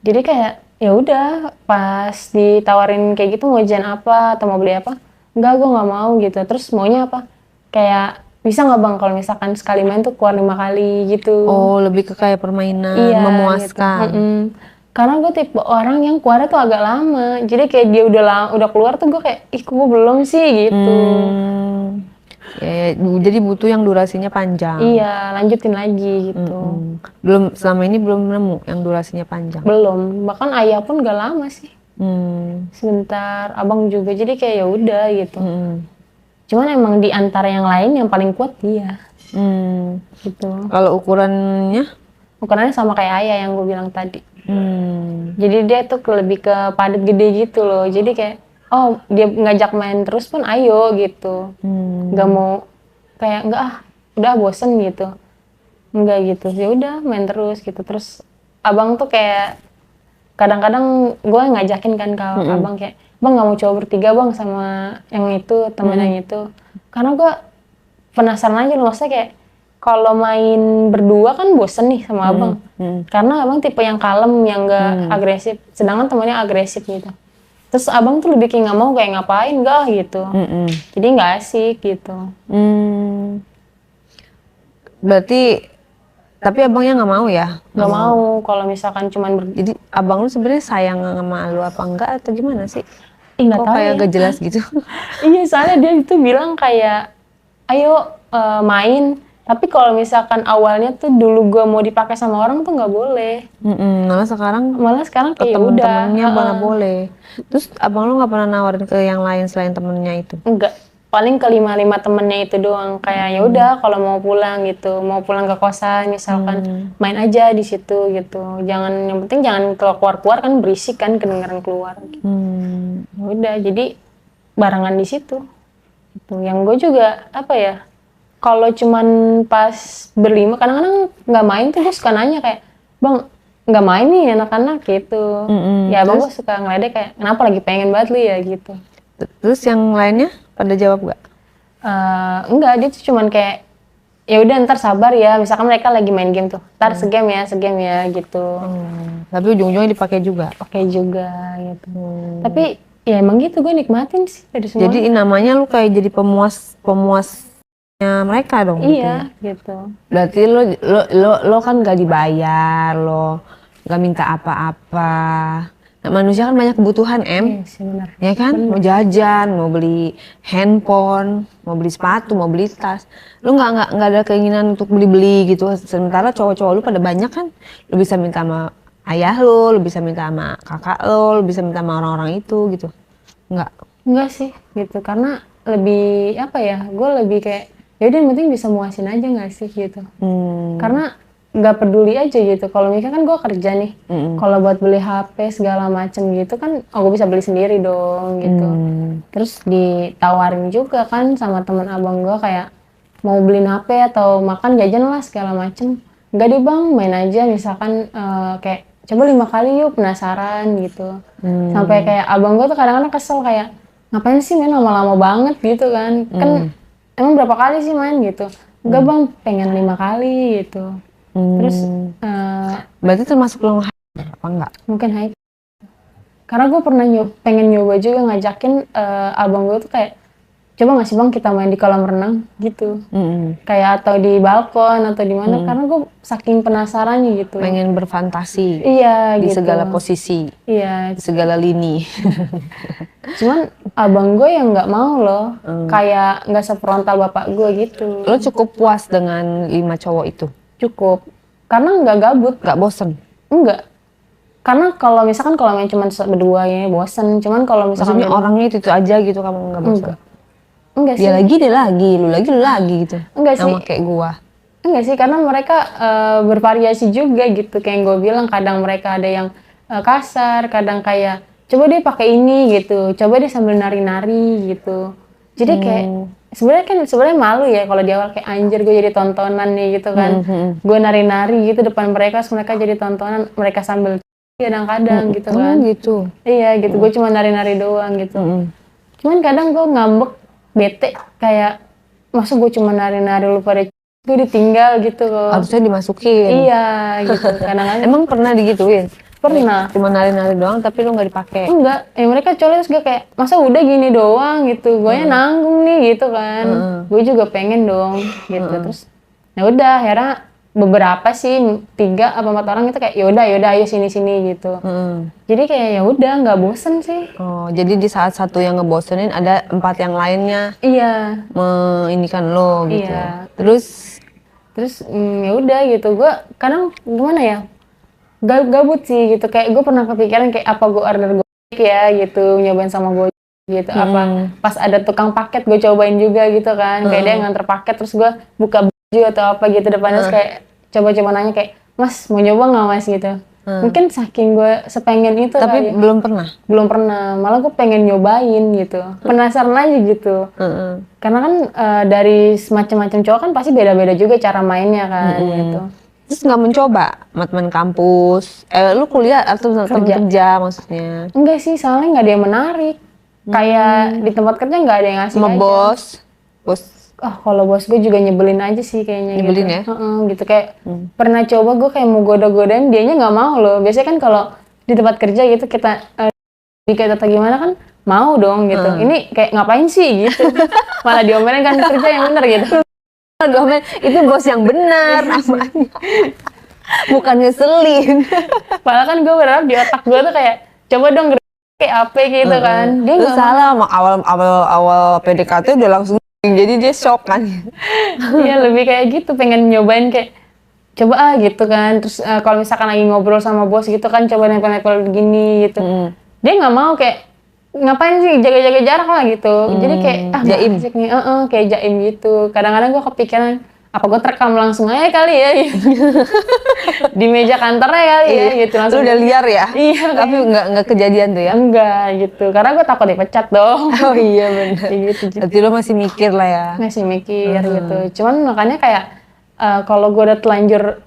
Jadi kayak ya udah pas ditawarin kayak gitu mau jajan apa atau mau beli apa, enggak, gue nggak mau gitu. Terus maunya apa? Kayak bisa nggak bang kalau misalkan sekali main tuh keluar 5 kali gitu. Oh, lebih ke kayak permainan, iya, memuaskan. Gitu. Karena gue tipe orang yang keluarnya tuh agak lama. Jadi kayak dia udah keluar tuh gue kayak, ih gue belum sih gitu. Ya, jadi butuh yang durasinya panjang. Iya, lanjutin lagi gitu. Belum, selama ini belum nemu yang durasinya panjang. Belum, bahkan ayah pun gak lama sih. Sebentar, abang juga. Jadi kayak ya udah gitu. Cuman emang di antara yang lain yang paling kuat dia. Gitu. Kalau ukurannya? Ukurannya sama kayak ayah yang gue bilang tadi. Jadi dia tuh lebih ke padat gede gitu loh. Jadi kayak oh dia ngajak main terus pun ayo gitu. Nggak mau kayak nggak udah bosen gitu. Enggak gitu. Ya udah main terus gitu. Terus abang tuh kayak kadang-kadang gue ngajakin kan kalau abang kayak bang nggak mau coba bertiga bang sama yang itu temen yang itu. Karena gue penasaran aja loh, maksudnya kayak kalau main berdua kan bosen nih sama abang. Karena abang tipe yang kalem, yang gak agresif. Sedangkan temennya agresif gitu. Terus abang tuh lebih kayak nggak mau kayak ngapain gak gitu. Jadi nggak asik gitu. Berarti tapi abangnya nggak mau ya? Nggak mau kalau misalkan cuman Jadi abang lu sebenarnya sayang sama lu apa enggak atau gimana sih? nggak Kok tahu kayak ya. gak jelas gitu? Iya, soalnya dia itu bilang kayak ayo main. Tapi kalau misalkan awalnya tuh dulu gue mau dipakai sama orang tuh nggak boleh. Malah sekarang Malah sekarang ke kayak udah. temen-temennya mana boleh. Terus abang lu nggak pernah nawarin ke yang lain selain temennya itu? Enggak, paling ke lima temennya itu doang. Kayak ya udah kalau mau pulang gitu, mau pulang ke kosan misalkan main aja di situ gitu. Jangan, yang penting jangan keluar-keluar kan berisik kan kedengeran keluar. Gitu. Ya udah, jadi barengan di situ. Gitu. Yang gue juga apa ya? Kalau cuman pas berlima, kadang-kadang nggak main tuh gue suka nanya kayak, bang nggak main nih anak-anak gitu. Ya bang gue suka ngeledek kayak, kenapa lagi pengen banget lu ya gitu. Terus yang lainnya pada jawab gak? Enggak, dia tuh cuman kayak ya udah ntar sabar ya, misalkan mereka lagi main game tuh, ntar segame ya gitu. Tapi ujung-ujungnya dipakai juga. Pakai juga gitu. Tapi ya emang gitu gue nikmatin sih dari semua. Jadi namanya lu kayak jadi pemuasnya mereka dong. Iya gitu. Berarti lo kan gak dibayar, lo gak minta apa-apa. Nah, manusia kan banyak kebutuhan, Iya sih benar. ya kan? Mau jajan, mau beli handphone, mau beli sepatu, mau beli tas. Lu nggak ada keinginan untuk beli gitu. Sementara cowok-cowok lu pada banyak kan. Lu bisa minta sama ayah lu bisa minta sama kakak lu bisa minta sama orang-orang itu gitu. Nggak sih gitu, karena lebih apa ya? Gue lebih kayak ya udah yang penting bisa muasin aja nggak sih gitu. Karena nggak peduli aja gitu. Kalau misalnya kan gue kerja nih, kalau buat beli HP segala macem gitu kan, gue bisa beli sendiri dong gitu. Terus ditawarin juga kan sama teman abang gue kayak mau beliin HP atau makan jajan lah segala macem. Nggak deh bang, main aja misalkan kayak coba 5 kali yuk, penasaran gitu. Sampai kayak abang gue tuh kadang-kadang kesel kayak ngapain sih main lama-lama banget gitu kan. Kan emang berapa kali sih main gitu. Enggak bang, pengen 5 kali gitu. Terus berarti termasuk lo apa enggak? Mungkin hype. Karena gue pernah pengen nyoba juga ngajakin abang gue tuh kayak coba nggak sih bang kita main di kolam renang gitu. Kayak atau di balkon atau di mana, karena gue saking penasarannya gitu. Pengen berfantasi. Iya di gitu. segala posisi. Iya. Di segala lini. Cuman abang gue yang nggak mau loh. Kayak nggak sefrontal bapak gue gitu. Lo cukup puas dengan 5 cowok itu? Cukup. Karena nggak gabut. Nggak bosen? Enggak. Karena kalau misalkan kalau main cuma berdua ya bosen. Cuman kalau misalkan maksudnya orangnya itu aja gitu, kamu nggak bosen? Enggak sih. Dia lagi, lu lagi gitu. Enggak sih. Sama kayak gua. Enggak sih, karena mereka bervariasi juga gitu. Kayak yang gue bilang, kadang mereka ada yang kasar, kadang kayak coba deh pakai ini gitu, coba deh sambil nari-nari gitu. Jadi kayak sebenarnya malu ya kalau di awal kayak anjir gue jadi tontonan nih gitu kan. Gue nari-nari gitu depan mereka, terus mereka jadi tontonan, mereka sambil kadang-kadang gitu kan. Gitu. Iya gitu, gue cuma nari-nari doang gitu. Cuman kadang gue ngambek, bete kayak masa gue cuma nari-nari lu pada gue ditinggal gitu loh. Harusnya dimasukin. Iya gitu. Kadang-kadang emang pernah digituin? Pernah. Cuma nari-nari doang tapi lu nggak dipakai? Enggak, mereka colek, terus gue kayak masa udah gini doang gitu, gue nanggung nih gitu kan. Gue juga pengen dong gitu. Terus ya udah akhirnya beberapa sih 3 apa 4 orang itu kayak yaudah ayo sini gitu. Jadi kayak ya udah nggak bosen sih. Oh, jadi di saat satu yang ngebosenin ada 4 yang lainnya Iya. Meinikan lo gitu. Iya. Terus ya udah gitu. Gue kadang gimana ya, gabut sih gitu. Kayak gue pernah kepikiran kayak apa gue order Gojek ya gitu, nyobain sama Gojek gitu. Apa pas ada tukang paket gue cobain juga gitu kan. Kayak dia nganter paket terus gue buka baju atau apa gitu depannya, terus kayak coba-coba nanya kayak, mas mau nyoba nggak mas gitu. Mungkin saking gue sepengen itu Tapi kali ya. Belum pernah, malah gue pengen nyobain gitu, penasaran aja gitu. Karena kan dari semacam-macam cowok kan pasti beda-beda juga cara mainnya kan gitu. Terus nggak mencoba teman kampus? Lu kuliah atau teman kerja maksudnya? Enggak sih, soalnya nggak ada yang menarik. Kayak di tempat kerja nggak ada yang ngasih Sama aja. bos? Kalau bos gue juga nyebelin aja sih kayaknya. Nyebelin gitu. ya? Gitu kayak pernah coba gue kayak mau goda-godain, dianya nggak mau loh. Biasanya kan kalau di tempat kerja gitu kita dikata gimana kan mau dong gitu. Ini kayak ngapain sih gitu. Malah diomelin kan kerja yang bener gitu. Itu bos yang benar, bukan ngeselin. Padahal kan gue berharap di otak gue tuh kayak coba dong kayak apa gitu kan. Dia Lu nggak salah sama awal PDKT udah langsung, jadi dia shock kan. Iya lebih kayak gitu, pengen nyobain kayak coba gitu kan. Terus kalau misalkan lagi ngobrol sama bos gitu kan, coba nempel-nempel begini gitu. Dia nggak mau, kayak ngapain sih jaga-jaga jarak lah gitu. Jadi kayak jaim asik nih, kayak jaim gitu. Kadang-kadang gue kepikiran apa gue terekam langsung aja kali ya gitu. Di meja kantornya kali ya gitu langsung. Lu udah liar ya? Iya. Tapi nggak kejadian tuh ya? Enggak gitu, karena gue takut dipecat dong. Oh iya benar. Gitu. Berarti lu masih mikir lah ya? Masih mikir gitu. Cuman makanya kayak kalau gue udah telanjur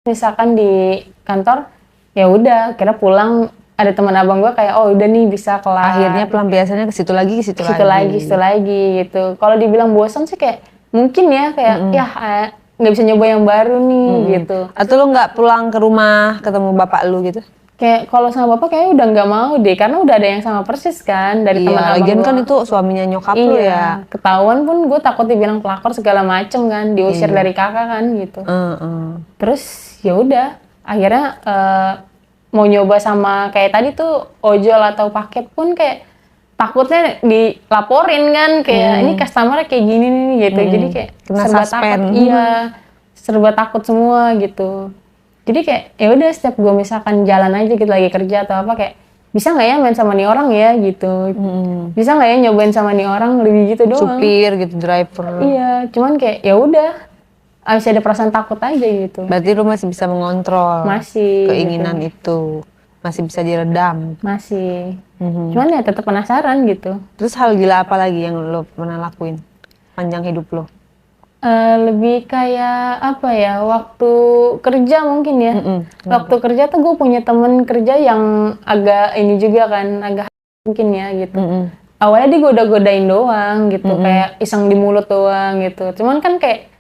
misalkan di kantor, ya udah kira pulang ada teman abang gue kayak oh udah nih bisa kelar. Akhirnya pelampiasannya ke situ lagi situ lagi gitu. Kalau dibilang bosan sih kayak mungkin ya kayak nggak bisa nyoba yang baru nih gitu. Atau lu nggak pulang ke rumah ketemu bapak lu gitu? Kayak kalau sama bapak kayaknya udah nggak mau deh, karena udah ada yang sama persis kan dari teman abang lagian gua. kan itu suaminya nyokap lu ya. Ketahuan pun gue takut dibilang pelakor segala macem kan, diusir dari kakak kan gitu. Terus ya udah akhirnya mau nyoba sama kayak tadi tuh ojol atau paket pun kayak takutnya dilaporin kan, kayak ini customer-nya kayak gini nih gitu. Jadi kayak kena serba suspend. takut. Iya, serba takut semua gitu. Jadi kayak ya udah setiap gue misalkan jalan aja gitu lagi kerja atau apa kayak bisa nggak ya main sama nih orang ya gitu. Bisa nggak ya nyobain sama nih orang, lebih gitu doang. Supir gitu, driver. Iya, cuman kayak ya udah masih ada perasaan takut aja gitu. Berarti lu masih bisa mengontrol Masih keinginan itu. Masih bisa diredam. Masih. Cuman ya tetap penasaran gitu. Terus hal gila apa lagi yang lo pernah lakuin panjang hidup lo? Lebih kayak apa ya, waktu kerja mungkin ya. Waktu kerja tuh gue punya temen kerja yang agak ini juga kan, agak mungkin ya gitu. Awalnya dia goda-godain doang gitu, kayak iseng di mulut doang gitu. Cuman kan kayak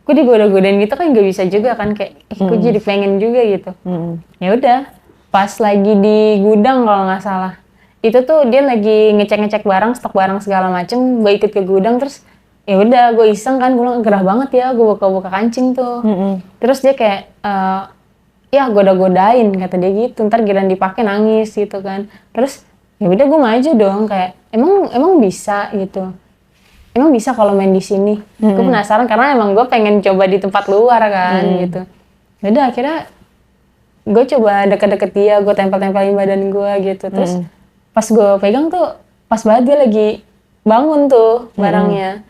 gue digoda-godain gitu kan gak bisa juga kan, kayak gue jadi pengen juga gitu. Ya udah, pas lagi di gudang kalau nggak salah, itu tuh dia lagi ngecek-ngecek barang, stok barang segala macem. Gue ikut ke gudang terus ya udah gue iseng kan, gue gerah banget ya, gue buka-buka kancing tuh. Terus dia kayak ya goda-godain kata dia gitu, ntar giliran dipakai nangis gitu kan. Terus ya udah gue maju dong, kayak emang bisa gitu, emang bisa kalau main di sini. Gue penasaran karena emang gue pengen coba di tempat luar kan gitu. Ya udah akhirnya gue coba deket-deket dia, gue tempel-tempelin badan gue gitu. Terus pas gue pegang tuh pas banget dia lagi bangun tuh barangnya.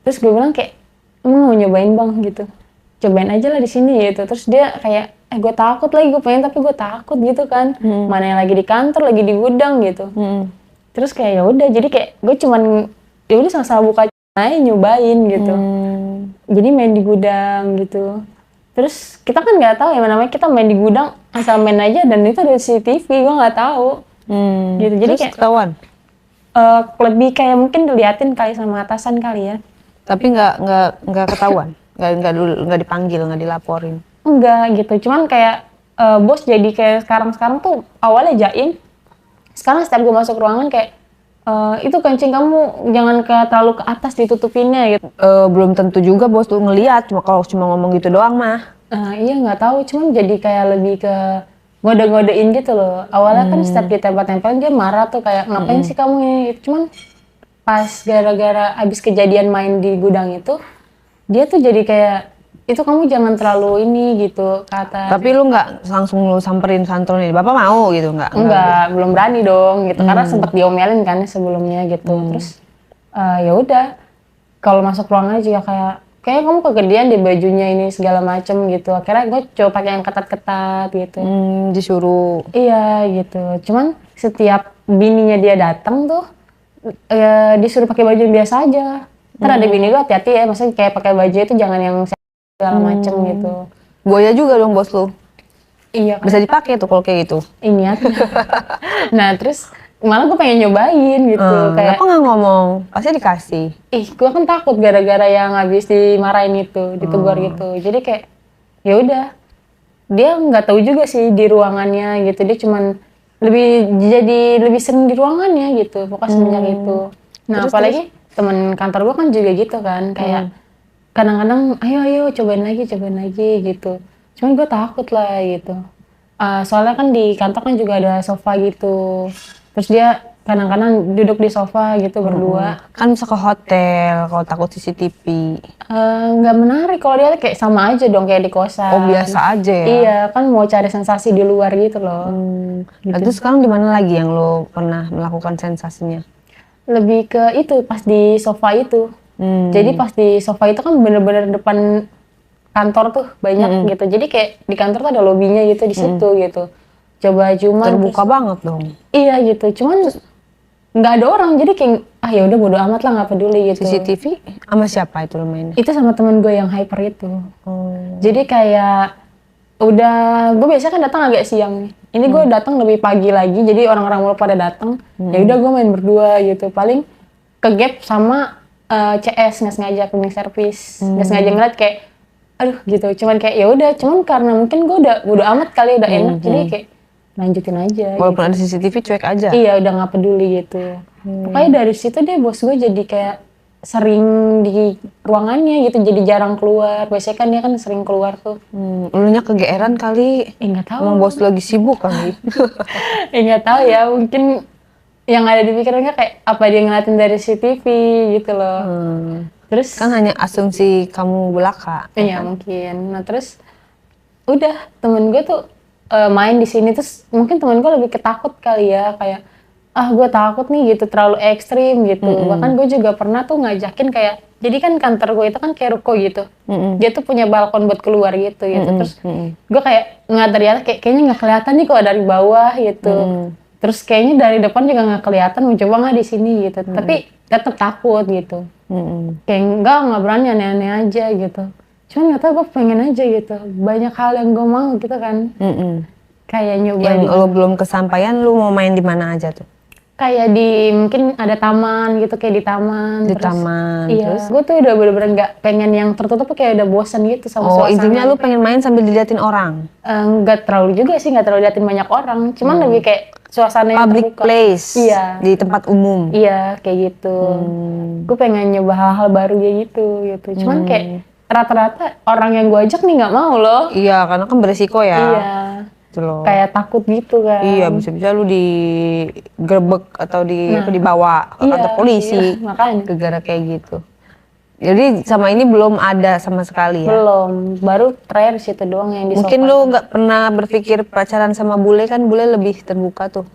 Terus gue bilang kayak, emang mau nyobain bang gitu, cobain aja lah di sini gitu. Terus dia kayak, gue takut lagi, gue pengen tapi gue takut gitu kan. Mana yang lagi di kantor, lagi di gudang gitu. Terus kayak ya udah, jadi kayak gue cuman ya udah sama-sama buka aja nyobain gitu. Jadi main di gudang gitu. Terus kita kan nggak tahu ya namanya, kita main di gudang asal main aja dan itu ada CCTV, gue nggak tahu. Gitu. Jadi terus kayak ketahuan? Lebih kayak mungkin diliatin kali sama atasan kali ya. Tapi nggak ketahuan, nggak dipanggil, nggak dilaporin. Enggak gitu, cuman kayak bos jadi kayak sekarang tuh awalnya jaim. Sekarang setiap gue masuk ruangan kayak itu kancing kamu jangan terlalu ke atas ditutupinnya gitu. Belum tentu juga bos tuh ngelihat, kalau cuma ngomong gitu doang mah. Iya nggak tahu, cuman jadi kayak lebih ke ngode-ngodein gitu loh. Awalnya kan setiap ditempel-tempel dia marah tuh kayak ngapain sih kamu ini gitu. Cuman pas gara-gara abis kejadian main di gudang itu, dia tuh jadi kayak itu kamu jangan terlalu ini gitu kata. Tapi lu nggak langsung lu samperin santron ini, bapak mau gitu nggak? Enggak, belum berani dong gitu. Karena sempat diomelin kan sebelumnya gitu. Terus ya udah, kalau masuk ruangan juga kayak kayaknya kamu kegedean deh bajunya ini segala macem gitu. Akhirnya gue coba pakai yang ketat-ketat gitu. Disuruh. Iya gitu. Cuman setiap bininya dia datang tuh disuruh pakai baju yang biasa aja. Ntar ada bini gue hati-hati ya, maksudnya kayak pakai baju itu jangan yang segala macem gitu. Goya juga dong bos lu. Iya kan? Bisa dipakai tuh kalau kayak gitu. Niat. Nah terus malah gue pengen nyobain gitu. Kayak Kenapa nggak ngomong? Pasti dikasih. gue kan takut gara-gara yang habis dimarahin itu, ditegur gitu. Jadi kayak ya udah, dia nggak tahu juga sih di ruangannya gitu. Dia cuman lebih sering di ruangannya gitu. Pokoknya semenjak itu. Nah Terus, apalagi teman kantor gue kan juga gitu kan, kayak kadang-kadang ayo cobain lagi gitu. Cuman gue takut lah gitu. Soalnya kan di kantor kan juga ada sofa gitu. Terus dia kadang-kadang duduk di sofa gitu berdua. Kan bisa ke hotel kalau takut CCTV. Nggak menarik kalau dia kayak sama aja dong kayak di kosan. Oh biasa aja ya. Iya kan mau cari sensasi di luar gitu loh. Nah, terus sekarang di mana lagi yang lo pernah melakukan sensasinya? Lebih ke itu pas di sofa itu. Jadi pas di sofa itu kan bener-bener depan kantor tuh banyak gitu. Jadi kayak di kantor tuh ada lobbynya gitu di situ gitu. Coba cuman Terbuka banget dong. iya gitu. Cuman nggak ada orang jadi kayak ya udah bodo amat lah nggak peduli gitu. CCTV sama siapa itu lo mainnya? Itu sama temen gue yang hyper itu. Jadi kayak udah gue biasanya kan datang agak siang nih. Ini gue datang lebih pagi lagi jadi orang-orang mulai pada datang. Ya udah gue main berdua gitu. Paling ke gap sama CS nggak sengaja cleaning service. Nggak sengaja ngeliat kayak aduh gitu. Cuman kayak ya udah. Cuman karena mungkin gue udah bodo amat kali udah enak jadi kayak lanjutin aja. Walaupun gitu. ada CCTV cuek aja. Iya udah nggak peduli gitu. Pokoknya dari situ deh bos gue jadi kayak sering di ruangannya gitu jadi jarang keluar. Biasanya kan dia kan sering keluar tuh. Elunya kegeeran kali. Nggak tahu. Emang bos lagi sibuk kali. Nggak tahu ya mungkin yang ada di pikirannya kayak apa dia ngeliatin dari CCTV gitu loh. Terus Kan hanya asumsi kamu belaka. iya mungkin. Nah terus udah temen gue tuh main di sini terus mungkin temen gue lebih ketakut kali ya kayak gue takut nih gitu terlalu ekstrim gitu. Bahkan gue juga pernah tuh ngajakin kayak jadi kan kantor gue itu kan kayak ruko gitu. Dia tuh punya balkon buat keluar gitu. Terus gue kayak teriak kayaknya nggak kelihatan nih kalau dari bawah gitu. Terus kayaknya dari depan juga nggak kelihatan mau coba nggak di sini gitu. Tapi tetap takut gitu. Kayak nggak berani aneh-aneh aja gitu. Cuman nggak tahu gue pengen aja gitu. Banyak hal yang gue mau gitu kan. Kayak nyoba Yang lo belum kesampaian, lo mau main di mana aja tuh? kayak di mungkin ada taman gitu kayak di taman. Di taman, Iya. terus? Gue tuh udah bener-bener nggak pengen yang tertutup kayak udah bosan gitu sama Oh, suasana. intinya lo pengen main sambil diliatin orang? Nggak terlalu juga sih nggak terlalu liatin banyak orang. Cuman lebih kayak suasana yang Public terbuka. place? Iya. Di tempat umum? Iya kayak gitu. Gue pengen nyoba hal-hal baru kayak gitu. Cuman kayak rata-rata orang yang gue ajak nih nggak mau loh. Iya, karena kan beresiko ya. Iya. Gitu loh. Kayak takut gitu kan. Iya, bisa-bisa lu digerebek atau dibawa ke kantor polisi. Iya, makanya. Gara-gara kayak gitu. Jadi sama ini belum ada sama sekali ya? Belum. Baru terakhir situ doang yang di Mungkin sofa. lu nggak pernah berpikir pacaran sama bule, kan bule lebih terbuka tuh.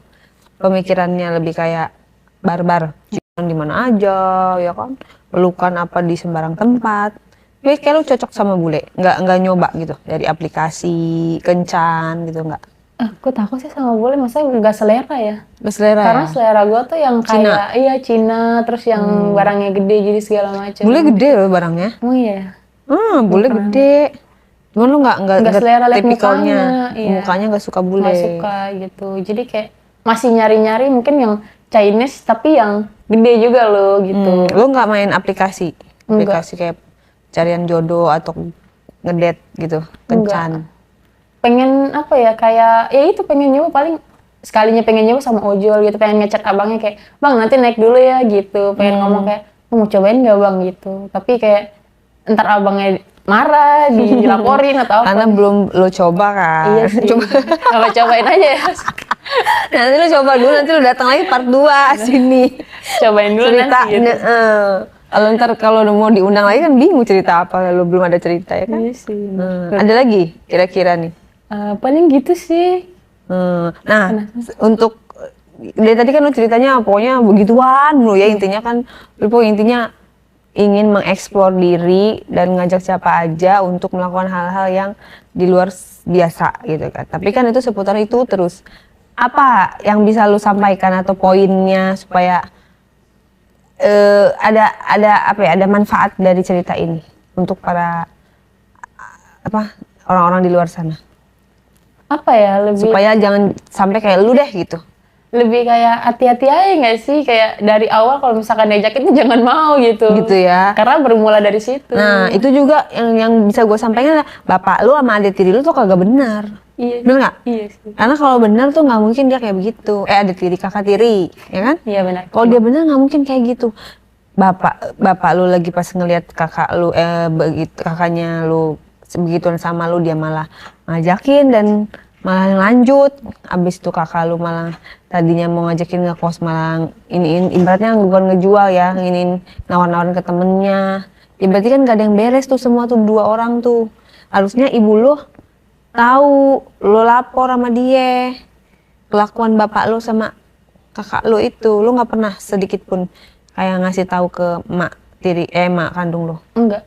Pemikirannya lebih kayak barbar. Ciuman di mana aja, ya kan? Pelukan apa di sembarang tempat. Tapi kayak lu cocok sama bule, nggak nyoba gitu dari aplikasi kencan gitu nggak? Gue takut sih sama bule, maksudnya nggak selera ya. Nggak selera Karena ya? selera gue tuh yang kayak Cina, terus yang barangnya gede jadi segala macam. Bule gede loh barangnya. Oh iya. Bule gede. Cuman lu nggak selera liat tipikalnya. mukanya, iya. Mukanya nggak suka bule. Nggak suka gitu. Jadi kayak masih nyari-nyari mungkin yang Chinese tapi yang gede juga loh gitu. Lu nggak main aplikasi? Enggak. Aplikasi kayak carian jodoh atau ngedate gitu, kencan. Pengen apa ya kayak ya itu pengen nyoba paling sekalinya pengen nyoba sama ojol gitu, pengen ngechat abangnya kayak bang nanti naik dulu ya gitu, pengen ngomong kayak mau cobain nggak bang gitu, tapi kayak ntar abangnya marah dilaporin atau apa. Karena belum lo coba kan. Iya sih. Cobain aja ya. Nanti lo coba dulu, nanti lo datang lagi part 2 sini. Cobain dulu Cerita. nanti gitu. Kalau ntar kalau mau diundang lagi kan bingung cerita apa, lo belum ada cerita ya kan. Iya sih. Ada lagi kira-kira nih? Paling gitu sih. Nah, untuk dari tadi kan lo ceritanya pokoknya begituan lo ya, intinya kan lo pokoknya intinya ingin mengeksplor diri dan ngajak siapa aja untuk melakukan hal-hal yang di luar biasa gitu kan. Tapi kan itu seputar itu terus. Apa yang bisa lu sampaikan atau poinnya supaya ada manfaat dari cerita ini untuk para orang-orang di luar sana? Apa ya, lebih Supaya jangan sampai kayak lu deh gitu. lebih kayak hati-hati aja nggak sih, kayak dari awal kalau misalkan diajakin tuh jangan mau gitu. Gitu ya. Karena bermula dari situ. Nah, itu juga yang bisa gue sampaikan adalah bapak lu sama adik tiri lu tuh kagak benar. Iya. Bener nggak? Iya sih. Karena kalau benar tuh nggak mungkin dia kayak begitu. Adik tiri, kakak tiri, ya kan? Iya benar. Kalau dia benar nggak mungkin kayak gitu. Bapak lu lagi pas ngelihat kakak lu begitu kakaknya lu begituan sama lu, dia malah ngajakin dan malah lanjut. Abis itu kakak lu malah tadinya mau ngajakin ngekos malah ini ibaratnya bukan ngejual ya, ini nawar-nawarin ke temennya. Ya berarti kan gak ada yang beres tuh, semua tuh dua orang tuh. Harusnya ibu lu tahu, lu lapor sama dia kelakuan bapak lu sama kakak lu itu. Lu nggak pernah sedikit pun kayak ngasih tahu ke mak kandung lu? Enggak.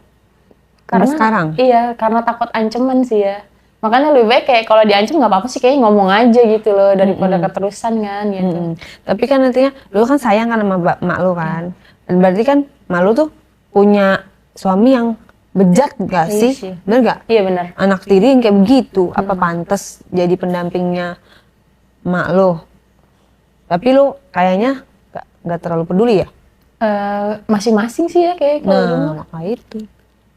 Sampai sekarang? Iya, karena takut ancaman sih ya. Makanya lebih baik kayak kalau diancam nggak apa-apa sih, kayak ngomong aja gitu loh daripada keterusan kan gitu. Tapi kan nantinya lu kan sayang kan sama mak lu kan, dan berarti kan mak lu tuh punya suami yang bejat gak Iya sih? sih. Bener gak? Iya benar. Anak tiri yang kayak begitu, apa pantas jadi pendampingnya mak lu? Tapi lu kayaknya gak terlalu peduli ya? Masing-masing sih ya kayak kalau dulu. Nah, maka itu.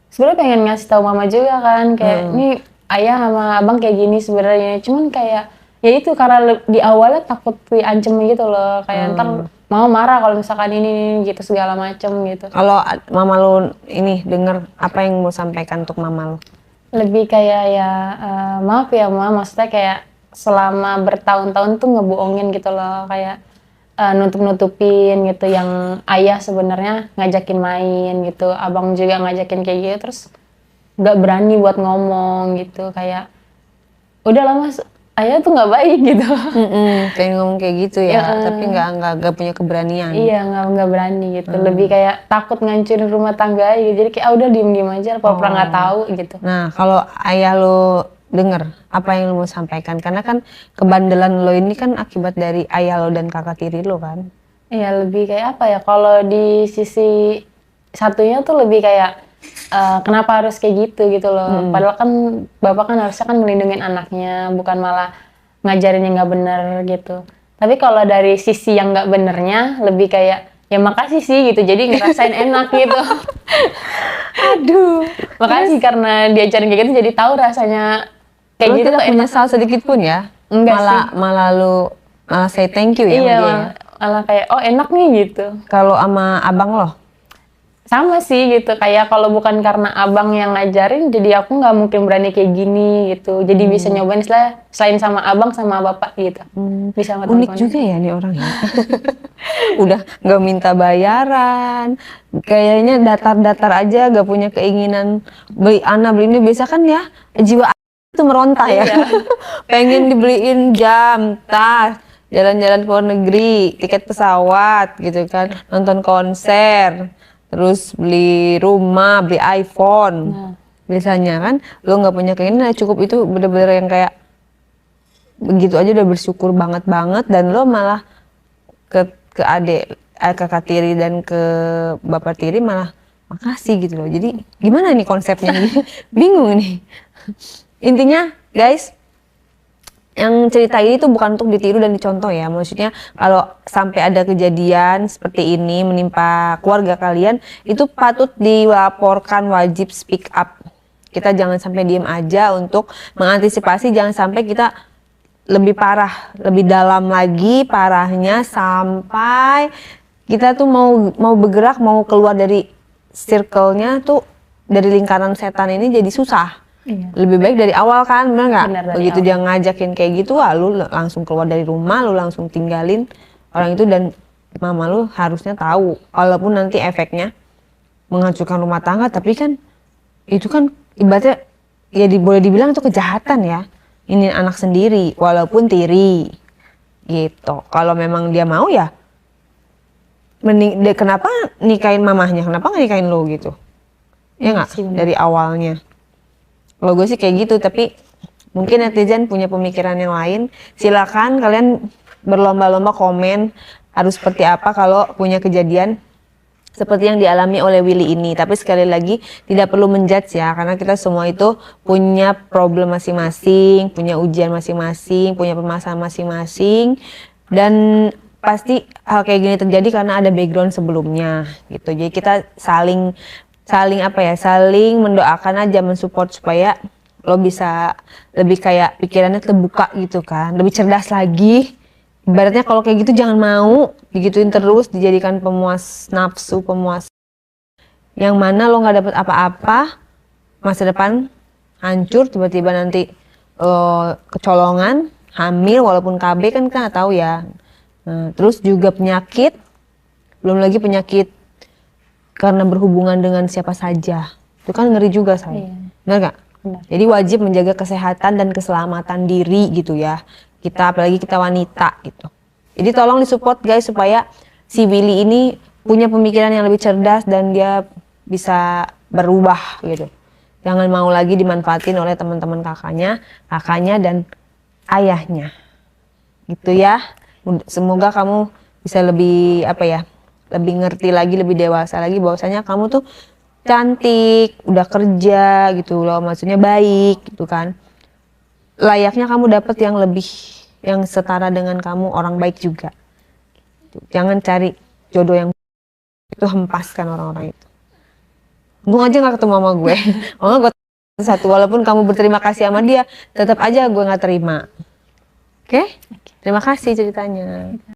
Sebenarnya pengen ngasih tahu mama juga kan, kayak ini ayah sama abang kayak gini sebenarnya. Cuman kayak ya itu karena di awalnya takut diancem gitu loh, kayak ntar mau marah kalau misalkan ini gitu segala macem gitu. Kalau mama lu ini denger, apa yang mau sampaikan untuk mama lu? Lebih kayak ya maaf ya ma, maksudnya kayak selama bertahun-tahun tuh ngebohongin gitu loh, kayak nutup-nutupin gitu yang ayah sebenarnya ngajakin main gitu, abang juga ngajakin kayak gitu, terus nggak berani buat ngomong gitu, kayak udahlah mas, ayah tuh nggak baik gitu. Pengen ngomong kayak gitu ya, tapi nggak punya keberanian. Iya nggak berani gitu, lebih kayak takut ngancurin rumah tangga gitu, jadi kayak udah diem aja, pura-pura nggak tahu gitu. Nah, kalau ayah lo denger, apa yang lo mau sampaikan? Karena kan kebandelan lo ini kan akibat dari ayah lo dan kakak tiri lo kan? Iya lebih kayak apa ya, kalau di sisi satunya tuh lebih kayak kenapa harus kayak gitu loh. Padahal kan bapak kan harusnya kan melindungi anaknya, bukan malah ngajarin yang nggak bener gitu. Tapi kalau dari sisi yang nggak benernya lebih kayak ya makasih sih gitu, jadi ngerasain enak gitu. Aduh, makasih karena diajarin kayak gitu jadi tahu rasanya kayak Lo gitu tidak tuh enak. menyesal sedikit pun ya? Enggak malah lo say thank you ya Iya, sama dia ya? malah kayak oh enak nih gitu. Kalau sama abang lo? Sama sih gitu, kayak kalau bukan karena abang yang ngajarin jadi aku nggak mungkin berani kayak gini gitu, jadi bisa nyobain selain sama abang sama bapak gitu. Bisa Unik juga ya nih orang ya. Udah nggak minta bayaran, kayaknya datar-datar aja, gak punya keinginan beli ini. Biasa kan ya jiwa itu meronta ya. Pengen dibeliin jam, tas, jalan-jalan ke luar negeri, tiket pesawat gitu kan, nonton konser, terus beli rumah, beli iPhone. Biasanya kan lo nggak punya keinginan, cukup itu bener-bener yang kayak begitu aja udah bersyukur banget dan lo malah ke kakak tiri dan ke bapak tiri malah makasih gitu loh. Jadi gimana nih konsepnya? Bingung nih. Intinya guys, yang cerita ini tuh bukan untuk ditiru dan dicontoh ya. Maksudnya kalau sampai ada kejadian seperti ini menimpa keluarga kalian, itu patut dilaporkan, wajib speak up. Kita jangan sampai diem aja untuk mengantisipasi, jangan sampai kita lebih parah, lebih dalam lagi parahnya sampai kita tuh mau bergerak, mau keluar dari circle-nya tuh, dari lingkaran setan ini jadi susah. Iya. Lebih baik dari awal kan, bener nggak? Benar, dari Begitu awal. dia ngajakin kayak gitu, lu langsung keluar dari rumah, lu langsung tinggalin orang itu, dan mama lu harusnya tahu, walaupun nanti efeknya menghancurkan rumah tangga, tapi kan itu kan ibaratnya ya boleh dibilang itu kejahatan ya. Ini anak sendiri, walaupun tiri gitu. Kalau memang dia mau ya kenapa nikahin mamahnya, kenapa nggak nikahin lo gitu? Ya nggak, sih, bener. dari awalnya. Kalau gue sih kayak gitu, tapi mungkin netizen punya pemikiran yang lain. Silakan kalian berlomba-lomba komen harus seperti apa kalau punya kejadian seperti yang dialami oleh Willy ini. Tapi sekali lagi tidak perlu menjudge ya, karena kita semua itu punya problem masing-masing, punya ujian masing-masing, punya permasalahan masing-masing, dan pasti hal kayak gini terjadi karena ada background sebelumnya gitu. Jadi kita saling saling mendoakan aja, mensupport supaya lo bisa lebih kayak pikirannya terbuka gitu kan, lebih cerdas lagi. Ibaratnya kalau kayak gitu jangan mau digituin terus, dijadikan pemuas nafsu, pemuas yang mana lo nggak dapet apa-apa, masa depan hancur, tiba-tiba nanti kecolongan, hamil walaupun KB kan kita nggak tahu ya. Nah, terus juga penyakit, belum lagi penyakit karena berhubungan dengan siapa saja, itu kan ngeri juga saya. Iya. Benar nggak? Benar. Jadi wajib menjaga kesehatan dan keselamatan diri gitu ya. Kita apalagi kita wanita gitu. Jadi tolong disupport guys supaya si Willy ini punya pemikiran yang lebih cerdas dan dia bisa berubah gitu. Jangan mau lagi dimanfaatin oleh teman-teman kakaknya dan ayahnya. Gitu ya. Semoga kamu bisa lebih lebih ngerti lagi, lebih dewasa lagi bahwasanya kamu tuh cantik, udah kerja gitu loh, maksudnya baik gitu kan. Layaknya kamu dapet yang lebih, yang setara dengan kamu, orang baik juga. Jangan cari jodoh yang itu, hempaskan orang-orang itu. Untung aja gak ketemu sama gue. Oh gue satu, walaupun kamu berterima kasih sama dia, tetap aja gue gak terima. Oke? Terima kasih ceritanya.